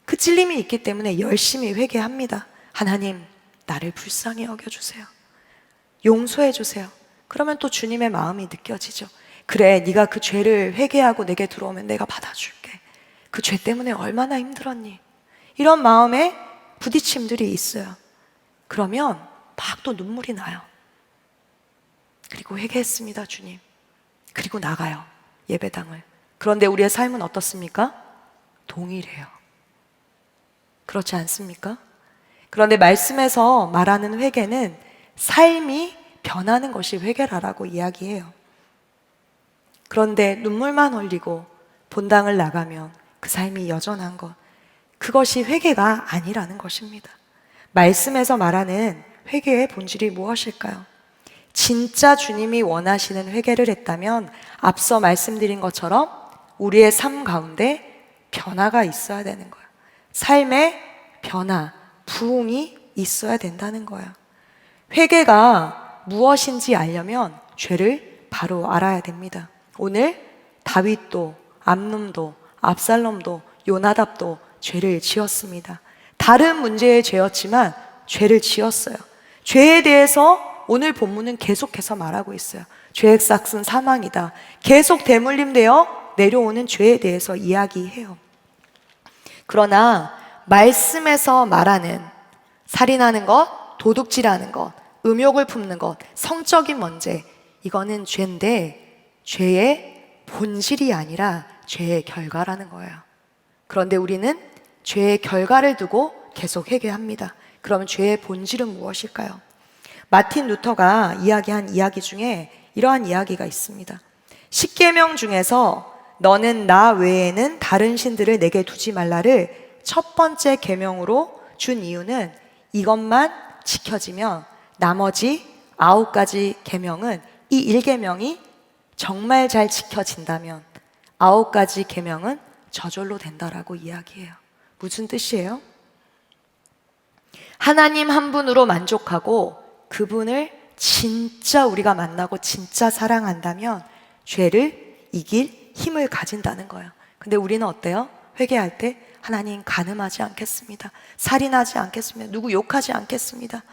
그 찔림이 있기 때문에 열심히 회개합니다. 하나님, 나를 불쌍히 여겨주세요. 용서해 주세요. 그러면 또 주님의 마음이 느껴지죠. 그래, 네가 그 죄를 회개하고 내게 들어오면 내가 받아줄게. 그 죄 때문에 얼마나 힘들었니? 이런 마음에 부딪힘들이 있어요. 그러면 막 또 눈물이 나요. 그리고 회개했습니다, 주님. 그리고 나가요, 예배당을. 그런데 우리의 삶은 어떻습니까? 동일해요. 그렇지 않습니까? 그런데 말씀에서 말하는 회개는 삶이 변하는 것이 회개라라고 이야기해요. 그런데 눈물만 흘리고 본당을 나가면 그 삶이 여전한 것, 그것이 회개가 아니라는 것입니다. 말씀에서 말하는 회개의 본질이 무엇일까요? 진짜 주님이 원하시는 회개를 했다면 앞서 말씀드린 것처럼 우리의 삶 가운데 변화가 있어야 되는 거예요. 삶의 변화, 부흥이 있어야 된다는 거예요. 회개가 무엇인지 알려면 죄를 바로 알아야 됩니다. 오늘 다윗도 암논도 압살롬도 요나답도 죄를 지었습니다. 다른 문제의 죄였지만 죄를 지었어요. 죄에 대해서 오늘 본문은 계속해서 말하고 있어요. 죄의 싹은 사망이다. 계속 대물림되어 내려오는 죄에 대해서 이야기해요. 그러나 말씀에서 말하는 살인하는 것, 도둑질하는 것, 음욕을 품는 것, 성적인 문제, 이거는 죄인데 죄의 본질이 아니라 죄의 결과라는 거예요. 그런데 우리는 죄의 결과를 두고 계속 회개합니다. 그러면 죄의 본질은 무엇일까요? 마틴 루터가 이야기한 이야기 중에 이러한 이야기가 있습니다. 십계명 중에서 너는 나 외에는 다른 신들을 내게 두지 말라를 첫 번째 계명으로 준 이유는 이것만 지켜지면 나머지 9가지 계명은 이 1계명이 정말 잘 지켜진다면 9가지 계명은 저절로 된다라고 이야기해요. 무슨 뜻이에요? 하나님 한 분으로 만족하고 그분을 진짜 우리가 만나고 진짜 사랑한다면 죄를 이길 힘을 가진다는 거예요. 근데 우리는 어때요? 회개할 때 하나님 간음하지 않겠습니다. 살인하지 않겠습니다. 누구 욕하지 않겠습니다.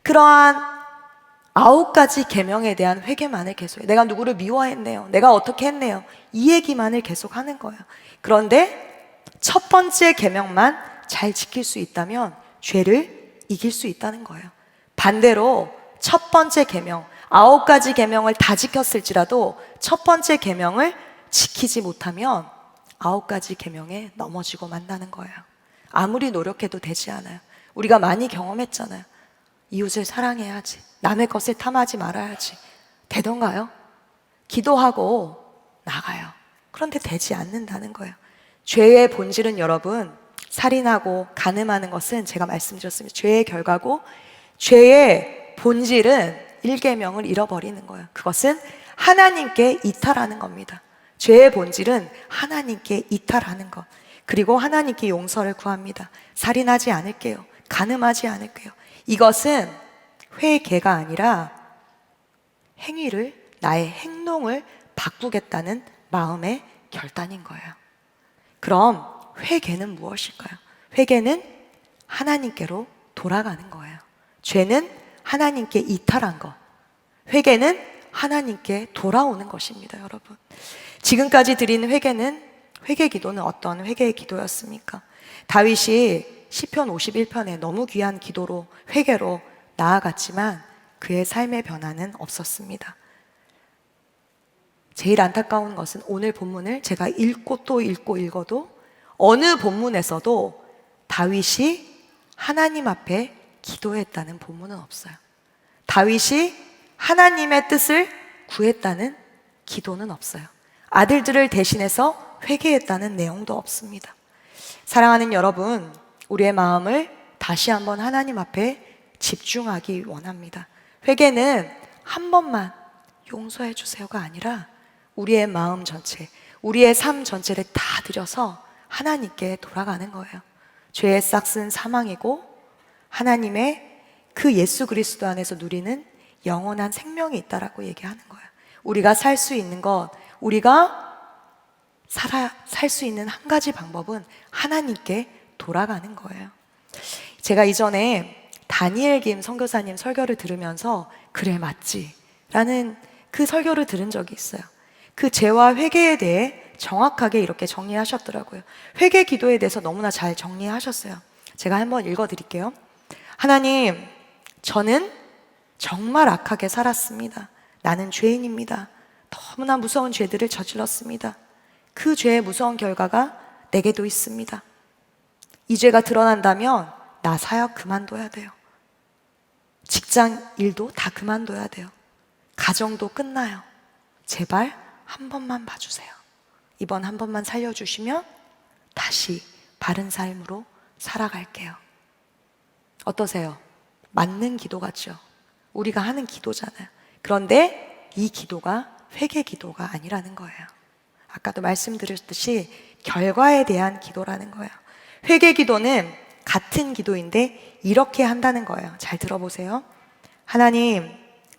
그러한 9가지 계명에 대한 회개만을 계속해요. 내가 누구를 미워했네요. 내가 어떻게 했네요. 이 얘기만을 계속하는 거예요. 그런데 첫 번째 계명만 잘 지킬 수 있다면 죄를 이길 수 있다는 거예요. 반대로 첫 번째 계명, 9가지 계명을 다 지켰을지라도 첫 번째 계명을 지키지 못하면 9가지 계명에 넘어지고 만나는 거예요. 아무리 노력해도 되지 않아요. 우리가 많이 경험했잖아요. 이웃을 사랑해야지. 남의 것을 탐하지 말아야지. 되던가요? 기도하고 나가요. 그런데 되지 않는다는 거예요. 죄의 본질은 여러분, 살인하고 간음하는 것은 제가 말씀드렸습니다. 죄의 결과고 죄의 본질은 1계명을 잃어버리는 거예요. 그것은 하나님께 이탈하는 겁니다. 죄의 본질은 하나님께 이탈하는 것. 그리고 하나님께 용서를 구합니다. 살인하지 않을게요. 간음하지 않을게요. 이것은 회개가 아니라 행위를, 나의 행동을 바꾸겠다는 마음의 결단인 거예요. 그럼 회개는 무엇일까요? 회개는 하나님께로 돌아가는 거예요. 죄는 하나님께 이탈한 것. 회개는 하나님께 돌아오는 것입니다, 여러분. 지금까지 드린 회개 기도는 어떤 회개의 기도였습니까? 다윗이 시편 51편에 너무 귀한 기도로 회개로 나아갔지만 그의 삶의 변화는 없었습니다. 제일 안타까운 것은 오늘 본문을 제가 읽고 또 읽고 읽어도 어느 본문에서도 다윗이 하나님 앞에 기도했다는 본문은 없어요. 다윗이 하나님의 뜻을 구했다는 기도는 없어요. 아들들을 대신해서 회개했다는 내용도 없습니다. 사랑하는 여러분, 우리의 마음을 다시 한번 하나님 앞에 집중하기 원합니다. 회개는 한 번만 용서해 주세요가 아니라 우리의 마음 전체, 우리의 삶 전체를 다 들여서 하나님께 돌아가는 거예요. 죄의 싹은 사망이고 하나님의 그 예수 그리스도 안에서 누리는 영원한 생명이 있다라고 얘기하는 거예요. 우리가 살 수 있는 것, 우리가 살 수 있는 한 가지 방법은 하나님께 돌아가는 거예요. 제가 이전에 다니엘 김 선교사님 설교를 들으면서 그래 맞지 라는 그 설교를 들은 적이 있어요. 그 죄와 회개에 대해 정확하게 이렇게 정리하셨더라고요. 회개 기도에 대해서 너무나 잘 정리하셨어요. 제가 한번 읽어드릴게요. 하나님, 저는 정말 악하게 살았습니다. 나는 죄인입니다. 너무나 무서운 죄들을 저질렀습니다. 그 죄의 무서운 결과가 내게도 있습니다. 이 죄가 드러난다면 나 사역 그만둬야 돼요. 직장 일도 다 그만둬야 돼요. 가정도 끝나요. 제발 한 번만 봐주세요. 이번 한 번만 살려주시면 다시 바른 삶으로 살아갈게요. 어떠세요? 맞는 기도 같죠? 우리가 하는 기도잖아요. 그런데 이 기도가 회개 기도가 아니라는 거예요. 아까도 말씀드렸듯이 결과에 대한 기도라는 거예요. 회개 기도는 같은 기도인데 이렇게 한다는 거예요. 잘 들어보세요. 하나님,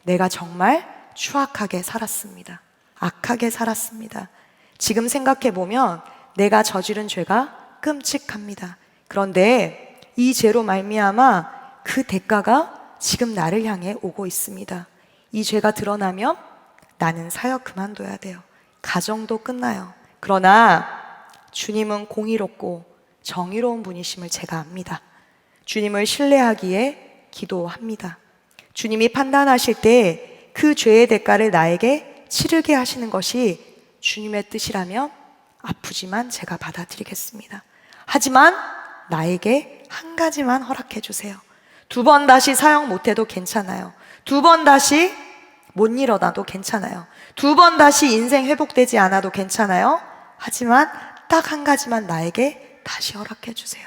내가 정말 추악하게 살았습니다. 악하게 살았습니다. 지금 생각해보면 내가 저지른 죄가 끔찍합니다. 그런데 이 죄로 말미암아 그 대가가 지금 나를 향해 오고 있습니다. 이 죄가 드러나면 나는 사역 그만둬야 돼요. 가정도 끝나요. 그러나 주님은 공의롭고 정의로운 분이심을 제가 압니다. 주님을 신뢰하기에 기도합니다. 주님이 판단하실 때 그 죄의 대가를 나에게 치르게 하시는 것이 주님의 뜻이라면 아프지만 제가 받아들이겠습니다. 하지만 나에게 한 가지만 허락해 주세요. 2번 다시 사역 못해도 괜찮아요. 2번 다시 못 일어나도 괜찮아요. 2번 다시 인생 회복되지 않아도 괜찮아요. 하지만 딱 한 가지만 나에게 다시 허락해 주세요.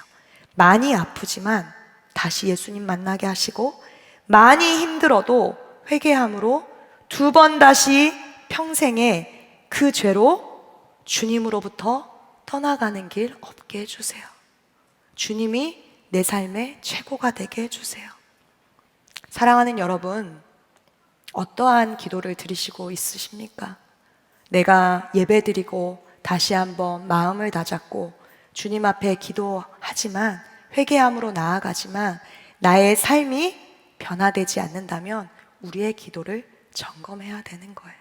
많이 아프지만 다시 예수님 만나게 하시고, 많이 힘들어도 회개함으로 2번 다시 평생에 그 죄로 주님으로부터 떠나가는 길 없게 해주세요. 주님이 내 삶의 최고가 되게 해주세요. 사랑하는 여러분, 어떠한 기도를 드리시고 있으십니까? 내가 예배드리고 다시 한번 마음을 다잡고 주님 앞에 기도하지만, 회개함으로 나아가지만 나의 삶이 변화되지 않는다면 우리의 기도를 점검해야 되는 거예요.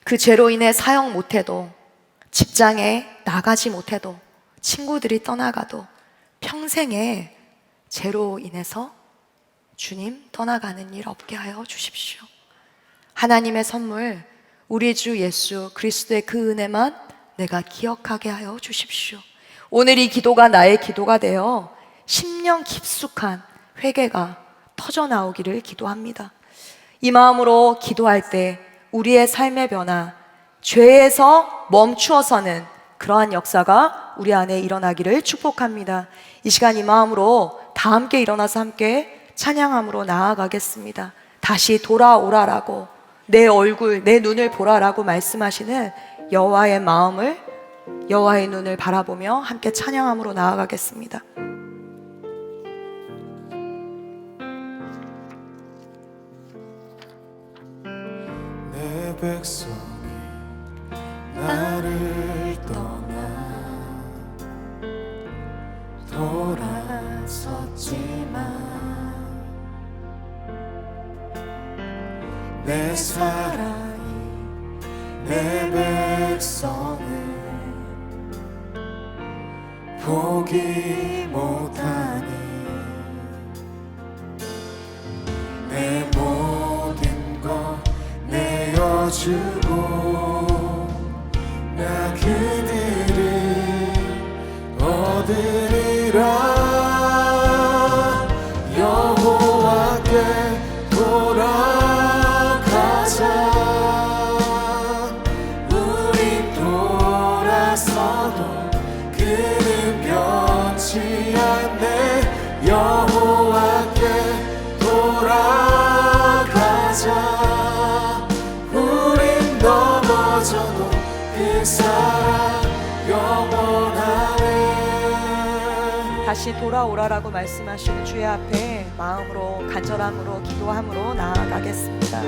그 죄로 인해 사역 못해도, 직장에 나가지 못해도, 친구들이 떠나가도 평생에 죄로 인해서 주님 떠나가는 일 없게 하여 주십시오. 하나님의 선물, 우리 주 예수 그리스도의 그 은혜만 내가 기억하게 하여 주십시오. 오늘 이 기도가 나의 기도가 되어 10년 깊숙한 회개가 터져나오기를 기도합니다. 이 마음으로 기도할 때 우리의 삶의 변화, 죄에서 멈추어서는 그러한 역사가 우리 안에 일어나기를 축복합니다. 이 시간 이 마음으로 다 함께 일어나서 함께 찬양함으로 나아가겠습니다. 다시 돌아오라라고, 내 얼굴, 내 눈을 보라라고 말씀하시는 여호와의 마음을, 여호와의 눈을 바라보며 함께 찬양함으로 나아가겠습니다. 내 백성이 나를 떠나 돌아섰지만 내 사랑이 내 백성을 포기 못하니 내 모든 것 내어주고 나 그들을 얻으리라. 여호와께 돌아가자. 우린 돌아서도 그는 변치 않네. 여호와께 돌아가자. 우린 넘어져도 그 사랑 영원하네. 다시 돌아오라라고 말씀하시는 주의 앞에 마음으로, 간절함으로, 기도함으로 나아가겠습니다.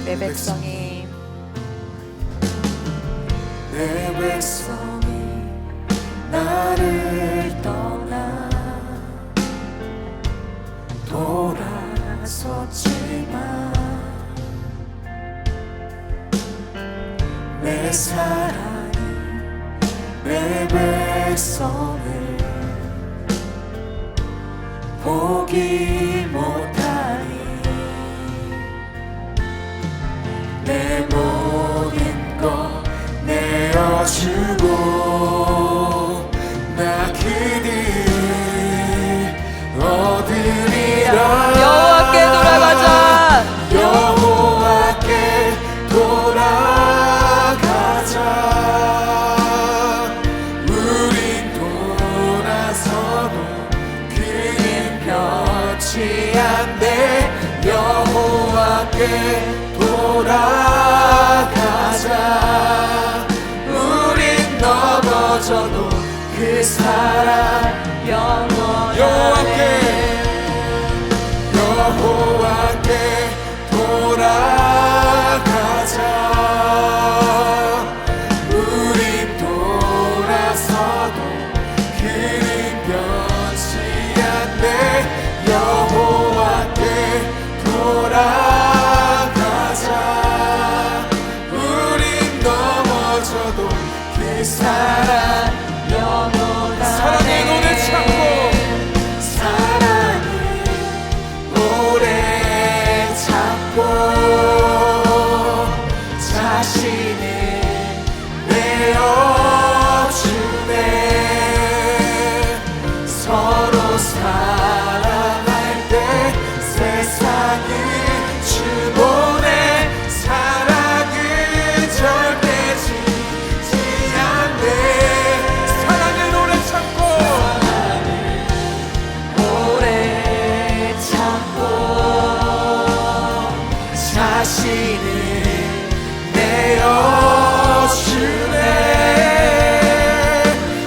내 백성이, 내 백성이 나를 떠나 돌아섰지만 내 사랑이 내 백성을 포기 못하니 내 모든 것 내어주고 나 그들을 얻으리라. 여호와께 돌아가자. 여호와께 돌아가자. 우린 돌아서도 그는 변치 않네. 여호와께 돌아가자. 돌아가자. 우린 넘어져도 그 사랑 여호와께 돌아가자. 우린 돌아서도 그는 변치 않네. 여호와께 돌아가자. 우린 넘어져도 그 사랑 사랑의 노래 찾고 사랑의 노래 찾고 자신을 내어주네. 서로 사랑할 때 세상을 주보내. 사랑은 절대 지지 않네. 사랑의 노래 찾고 오래 참고 자신을 내어주네.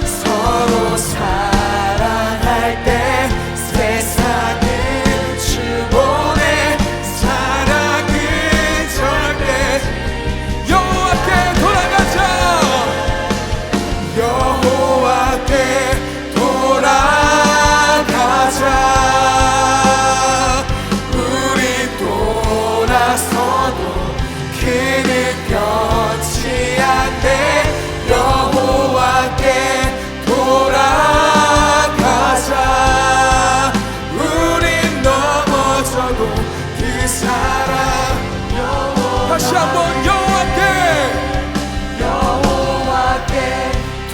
서로 사랑할 때 세상을 주보내. 사랑은 절대 여호와께 돌아가자. 여호와께 돌아가자. 우린 돌아서도 그는 변치 않네. 여호와께 돌아가자. 우린 넘어져도 그 사랑 다시 한번 여호와께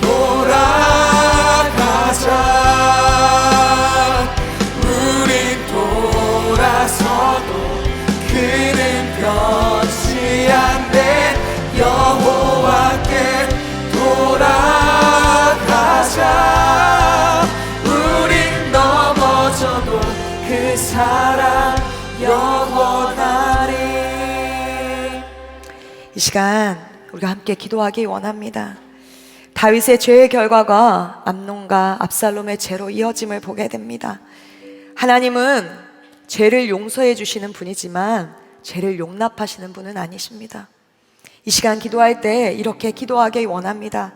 돌아가자. 우린 돌아서도 그는 변치 않네. 여호와께 돌아가자. 우린 넘어져도 그 사랑 영원하리. 이 시간 우리가 함께 기도하기 원합니다. 다윗의 죄의 결과가 암논과 압살롬의 죄로 이어짐을 보게 됩니다. 하나님은 죄를 용서해 주시는 분이지만 죄를 용납하시는 분은 아니십니다. 이 시간 기도할 때 이렇게 기도하기 원합니다.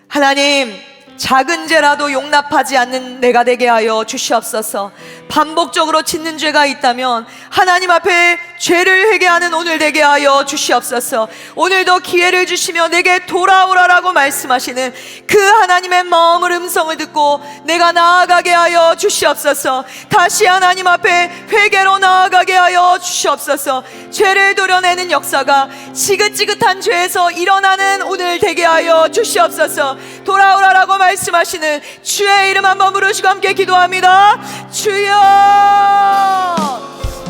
하나님, 작은 죄라도 용납하지 않는 내가 되게 하여 주시옵소서. 반복적으로 짓는 죄가 있다면 하나님 앞에 죄를 회개하는 오늘 되게 하여 주시옵소서. 오늘도 기회를 주시며 내게 돌아오라라고 말씀하시는 그 하나님의 마음을 음성을 듣고 내가 나아가게 하여 주시옵소서. 다시 하나님 앞에 회개로 나아가게 하여 주시옵소서. 죄를 도려내는 역사가 지긋지긋한 죄에서 일어나는 오늘 되게 하여 주시옵소서. 돌아오라라고 말씀하시는 주의 이름 한번 부르시고 함께 기도합니다. 주여,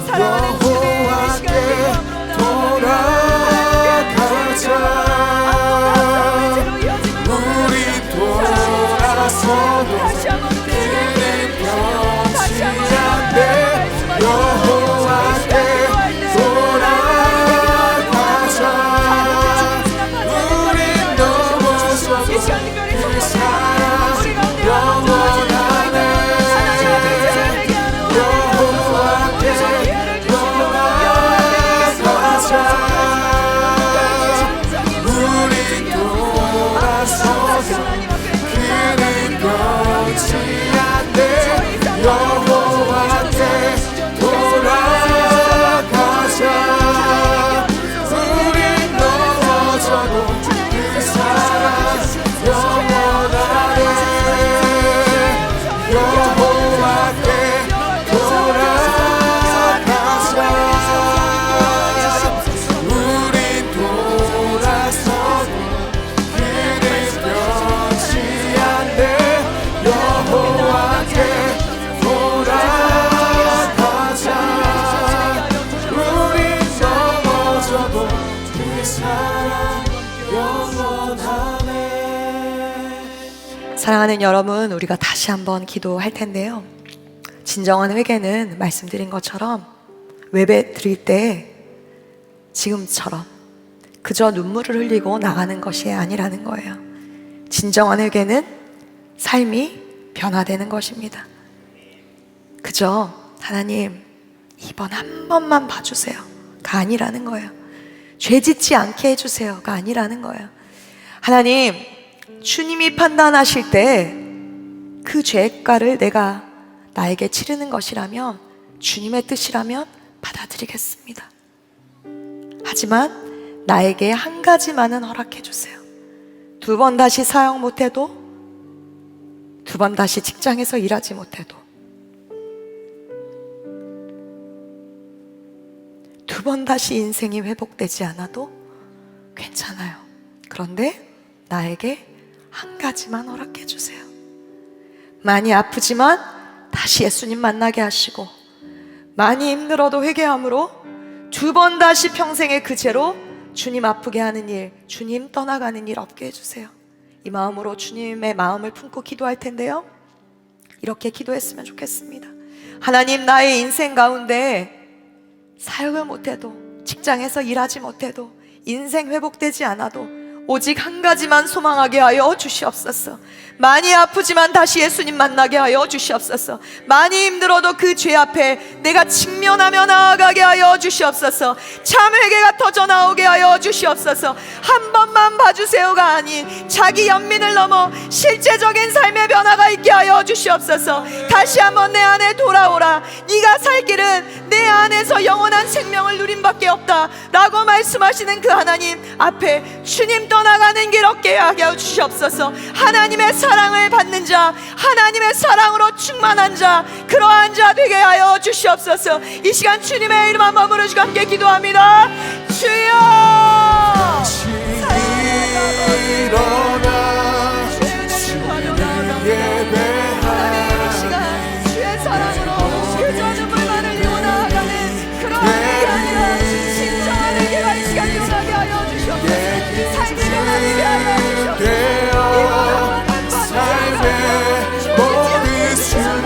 사랑하는 주님, 이 시간에 돌아가자. 우리 돌아서도 그는 변치 않네. 여호와께 돌아가자. 우리 넘어서도 그 사랑 영원하네. 여호와께 돌아가자. 우리 돌아서도 그는 변치 않네. 여호와께 돌아가자. 우리 넘어져도 그 사랑 영원하네. 여호와께 돌아가자. 우린 돌아서도 그는 변치 않네. 여호와께 돌아가자. 우린 넘어져도 그 사랑 영원하네. 사랑하는 여러분, 우리가 다시 한번 기도할 텐데요. 진정한 회개는 말씀드린 것처럼 예배 드릴 때 지금처럼 그저 눈물을 흘리고 나가는 것이 아니라는 거예요. 진정한 회개는 삶이 변화되는 것입니다. 그저 하나님 이번 한 번만 봐주세요가 아니라는 거예요. 죄 짓지 않게 해주세요가 아니라는 거예요. 하나님, 주님이 판단하실 때 그 죄가를 내가 나에게 치르는 것이라면, 주님의 뜻이라면 받아들이겠습니다. 하지만 나에게 한 가지만은 허락해 주세요. 2번 다시 사역 못해도, 2번 다시 직장에서 일하지 못해도, 2번 다시 인생이 회복되지 않아도 괜찮아요. 그런데 나에게 한 가지만 허락해 주세요. 많이 아프지만 다시 예수님 만나게 하시고, 많이 힘들어도 회개함으로 2번 다시 평생의 그 죄로 주님 아프게 하는 일, 주님 떠나가는 일 없게 해주세요. 이 마음으로 주님의 마음을 품고 기도할 텐데요, 이렇게 기도했으면 좋겠습니다. 하나님, 나의 인생 가운데 사역을 못해도, 직장에서 일하지 못해도, 인생 회복되지 않아도 오직 한 가지만 소망하게 하여 주시옵소서. 많이 아프지만 다시 예수님 만나게 하여 주시옵소서. 많이 힘들어도 그 죄 앞에 내가 직면하며 나아가게 하여 주시옵소서. 참 회개가 터져 나오게 하여 주시옵소서. 한 번만 봐주세요가 아닌 자기 연민을 넘어 실제적인 삶의 변화가 있게 하여 주시옵소서. 다시 한번 내 안에 돌아오라. 네가 살 길은 내 안에서 영원한 생명을 누림 밖에 없다 라고 말씀하시는 그 하나님 앞에 주님 떠나가는 길 없게 하여 주시옵소서. 하나님의 사랑을 받는 자, 하나님의 사랑으로 충만한 자, 그러한 자 되게 하여 주시옵소서. 이 시간 주님의 이름 한번 부르시고 함께 기도합니다. 주여, 일어나 주님 예배하는 시간 주의 사랑으로 그저 눈물만을 흘리고 나아가는 그런 게 아니라 진정한 회개가 이 시간 일어나게 하여 주시옵소서. 삶이 변화되게 하여 주시옵소서. 되어 삶의 모든 순간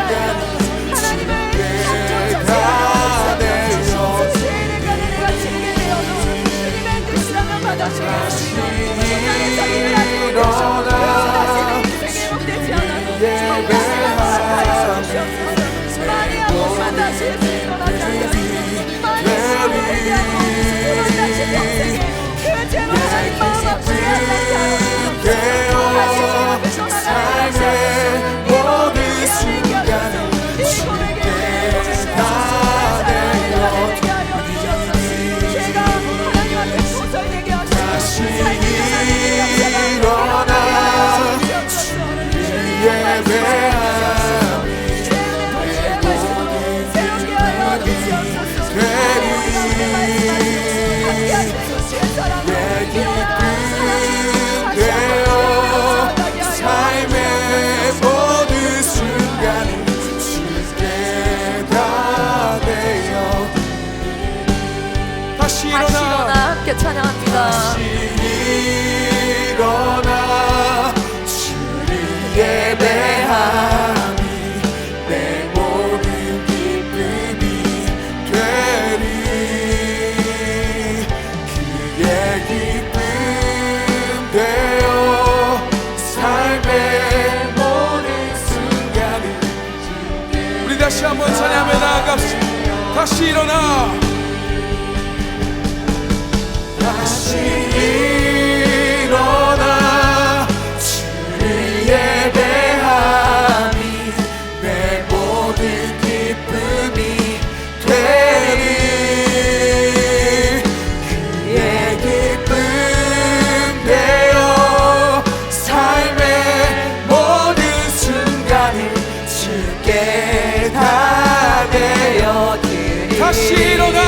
찬양합니다. 일어나 주를 예배함이 내 모든 기쁨이 되리. 그의 기쁨 되어 삶의 모든 순간을. 우리 다시 한번 찬양하며 나아갑시다. 다시 일어나, 다시 일어나 주를 예배함이 내 모든 기쁨이 되리. 그의 기쁨 되어 삶의 모든 순간을 주께 다 되어드리. 다시 일어나,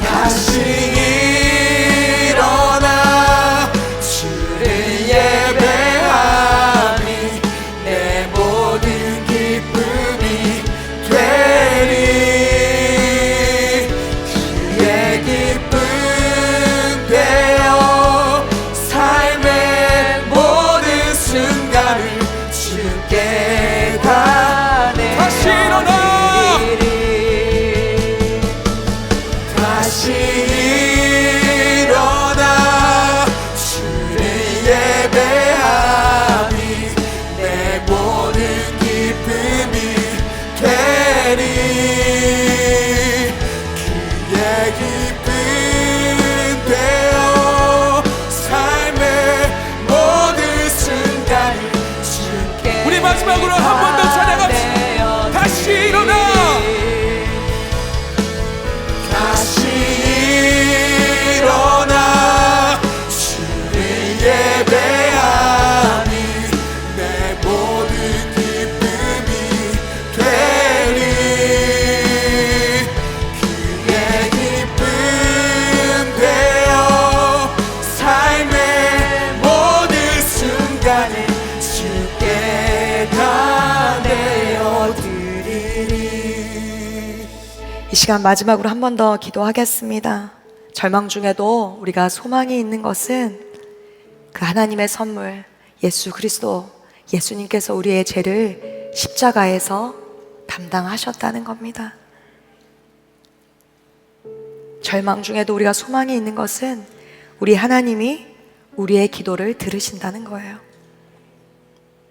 다시 일어나 주를 예배함이 내 모든 기쁨이 되리. 그의 기쁨 되어 삶의 모든 순간을 주께 다 내어드리리. 다시 일어나, 이 시간 마지막으로 한 번 더 기도하겠습니다. 절망 중에도 우리가 소망이 있는 것은 그 하나님의 선물 예수 그리스도, 예수님께서 우리의 죄를 십자가에서 담당하셨다는 겁니다. 절망 중에도 우리가 소망이 있는 것은 우리 하나님이 우리의 기도를 들으신다는 거예요.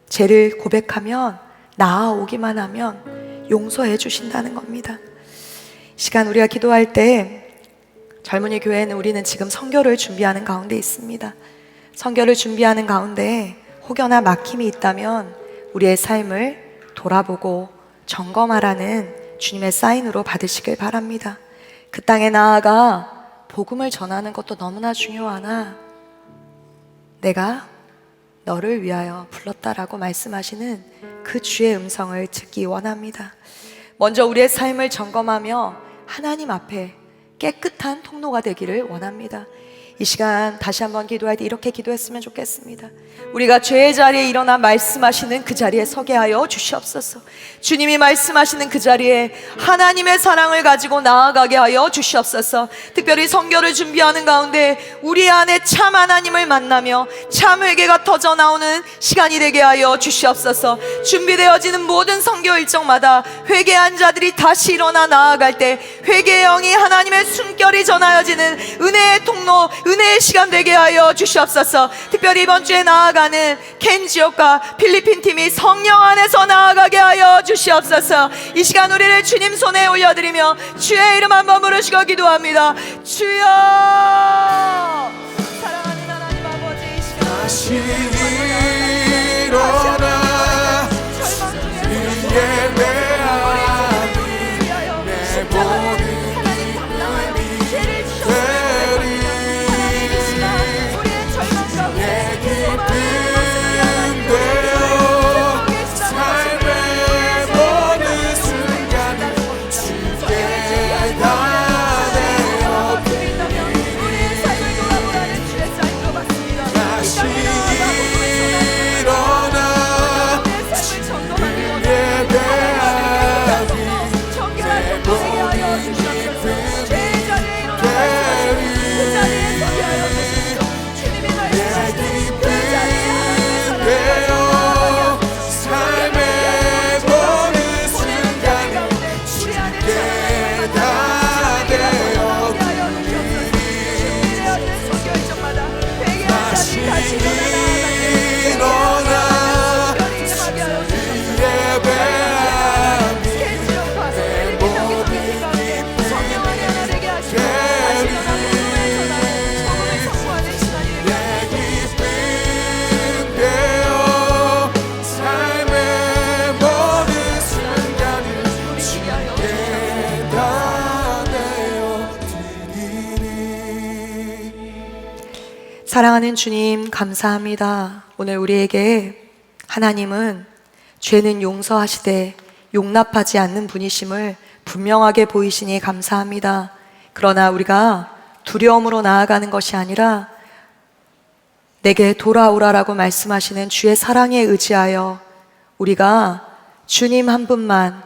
죄를 고백하면, 나아오기만 하면 용서해 주신다는 겁니다. 이 시간 우리가 기도할 때 젊은이 교회는 우리는 지금 선교를 준비하는 가운데 있습니다. 선교를 준비하는 가운데 혹여나 막힘이 있다면 우리의 삶을 돌아보고 점검하라는 주님의 사인으로 받으시길 바랍니다. 그 땅에 나아가 복음을 전하는 것도 너무나 중요하나 내가 너를 위하여 불렀다라고 말씀하시는 그 주의 음성을 듣기 원합니다. 먼저 우리의 삶을 점검하며 하나님 앞에 깨끗한 통로가 되기를 원합니다. 이 시간 다시 한번 기도할 때 이렇게 기도했으면 좋겠습니다. 우리가 죄의 자리에 일어나 말씀하시는 그 자리에 서게 하여 주시옵소서. 주님이 말씀하시는 그 자리에 하나님의 사랑을 가지고 나아가게 하여 주시옵소서. 특별히 선교를 준비하는 가운데 우리 안에 참 하나님을 만나며 참 회개가 터져 나오는 시간이 되게 하여 주시옵소서. 준비되어지는 모든 선교 일정마다 회개한 자들이 다시 일어나 나아갈 때 회개의 영이 하나님의 숨결이 전하여지는 은혜의 통로, 은혜의 시간 되게 하여 주시옵소서. 특별히 이번 주에 나아가는 켄 지역과 필리핀 팀이 성령 안에서 나아가게 하여 주시옵소서. 이 시간 우리를 주님 손에 올려드리며 주의 이름 한번 부르시고 기도합니다. 주여, 사랑하는 하나님 아버지, 이 시간 다시 일어나 예배하니 내 모든 사랑하는 주님 감사합니다. 오늘 우리에게 하나님은 죄는 용서하시되 용납하지 않는 분이심을 분명하게 보이시니 감사합니다. 그러나 우리가 두려움으로 나아가는 것이 아니라 내게 돌아오라라고 말씀하시는 주의 사랑에 의지하여 우리가 주님 한 분만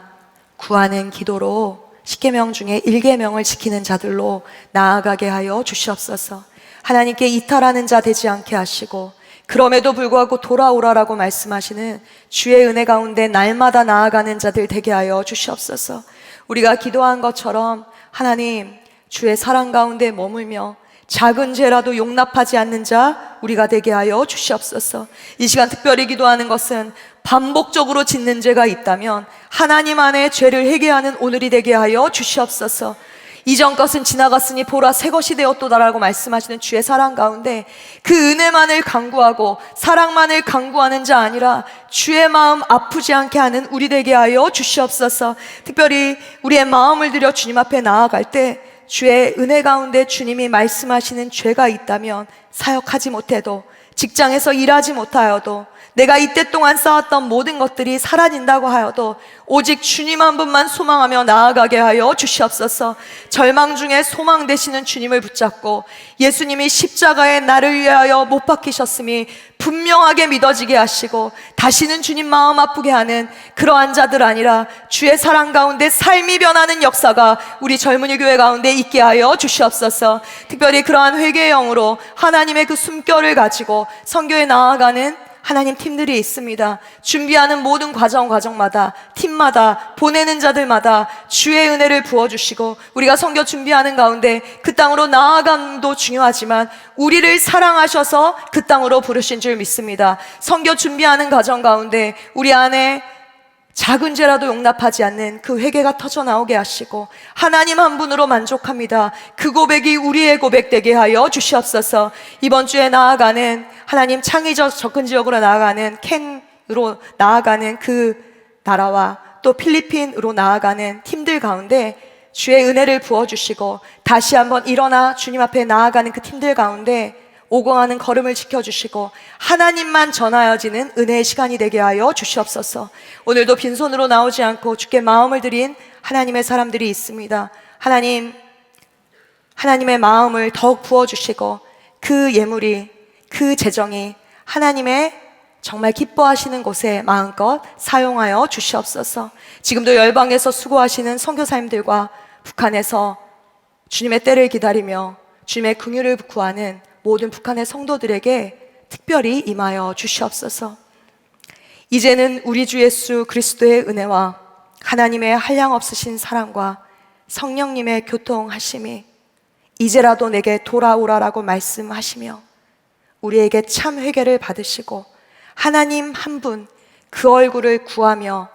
구하는 기도로 10계명 중에 1계명을 지키는 자들로 나아가게 하여 주시옵소서. 하나님께 이탈하는 자 되지 않게 하시고 그럼에도 불구하고 돌아오라라고 말씀하시는 주의 은혜 가운데 날마다 나아가는 자들 되게 하여 주시옵소서. 우리가 기도한 것처럼 하나님 주의 사랑 가운데 머물며 작은 죄라도 용납하지 않는 자 우리가 되게 하여 주시옵소서. 이 시간 특별히 기도하는 것은 반복적으로 짓는 죄가 있다면 하나님 안에 죄를 회개하는 오늘이 되게 하여 주시옵소서. 이전 것은 지나갔으니 보라 새 것이 되었도다라고 말씀하시는 주의 사랑 가운데 그 은혜만을 간구하고 사랑만을 간구하는 자 아니라 주의 마음 아프지 않게 하는 우리 되게 하여 주시옵소서. 특별히 우리의 마음을 들여 주님 앞에 나아갈 때 주의 은혜 가운데 주님이 말씀하시는 죄가 있다면 사역하지 못해도 직장에서 일하지 못하여도 내가 이때 동안 쌓았던 모든 것들이 사라진다고 하여도 오직 주님 한 분만 소망하며 나아가게 하여 주시옵소서. 절망 중에 소망 되시는 주님을 붙잡고 예수님이 십자가에 나를 위하여 못 박히셨음이 분명하게 믿어지게 하시고 다시는 주님 마음 아프게 하는 그러한 자들 아니라 주의 사랑 가운데 삶이 변하는 역사가 우리 젊은이 교회 가운데 있게 하여 주시옵소서. 특별히 그러한 회개의 영으로 하나님의 그 숨결을 가지고 선교에 나아가는 하나님 팀들이 있습니다. 준비하는 모든 과정마다 팀마다 보내는 자들마다 주의 은혜를 부어주시고 우리가 선교 준비하는 가운데 그 땅으로 나아감도 중요하지만 우리를 사랑하셔서 그 땅으로 부르신 줄 믿습니다. 선교 준비하는 과정 가운데 우리 안에 작은 죄라도 용납하지 않는 그 회개가 터져 나오게 하시고 하나님 한 분으로 만족합니다. 그 고백이 우리의 고백 되게 하여 주시옵소서. 이번 주에 나아가는 하나님 창의적 접근 지역으로 나아가는 켄으로 나아가는 그 나라와 또 필리핀으로 나아가는 팀들 가운데 주의 은혜를 부어주시고 다시 한번 일어나 주님 앞에 나아가는 그 팀들 가운데 오공하는 걸음을 지켜주시고 하나님만 전하여지는 은혜의 시간이 되게 하여 주시옵소서. 오늘도 빈손으로 나오지 않고 주께 마음을 드린 하나님의 사람들이 있습니다. 하나님의 마음을 더욱 부어주시고 그 예물이 그 재정이 하나님의 정말 기뻐하시는 곳에 마음껏 사용하여 주시옵소서. 지금도 열방에서 수고하시는 선교사님들과 북한에서 주님의 때를 기다리며 주님의 긍휼을 구하는 모든 북한의 성도들에게 특별히 임하여 주시옵소서. 이제는 우리 주 예수 그리스도의 은혜와 하나님의 한량없으신 사랑과 성령님의 교통하심이 이제라도 내게 돌아오라라고 말씀하시며 우리에게 참 회개를 받으시고 하나님 한 분 그 얼굴을 구하며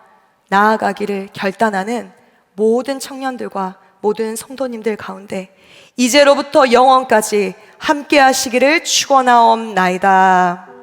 나아가기를 결단하는 모든 청년들과 모든 성도님들 가운데 이제로부터 영원까지 함께 하시기를 축원하옵나이다.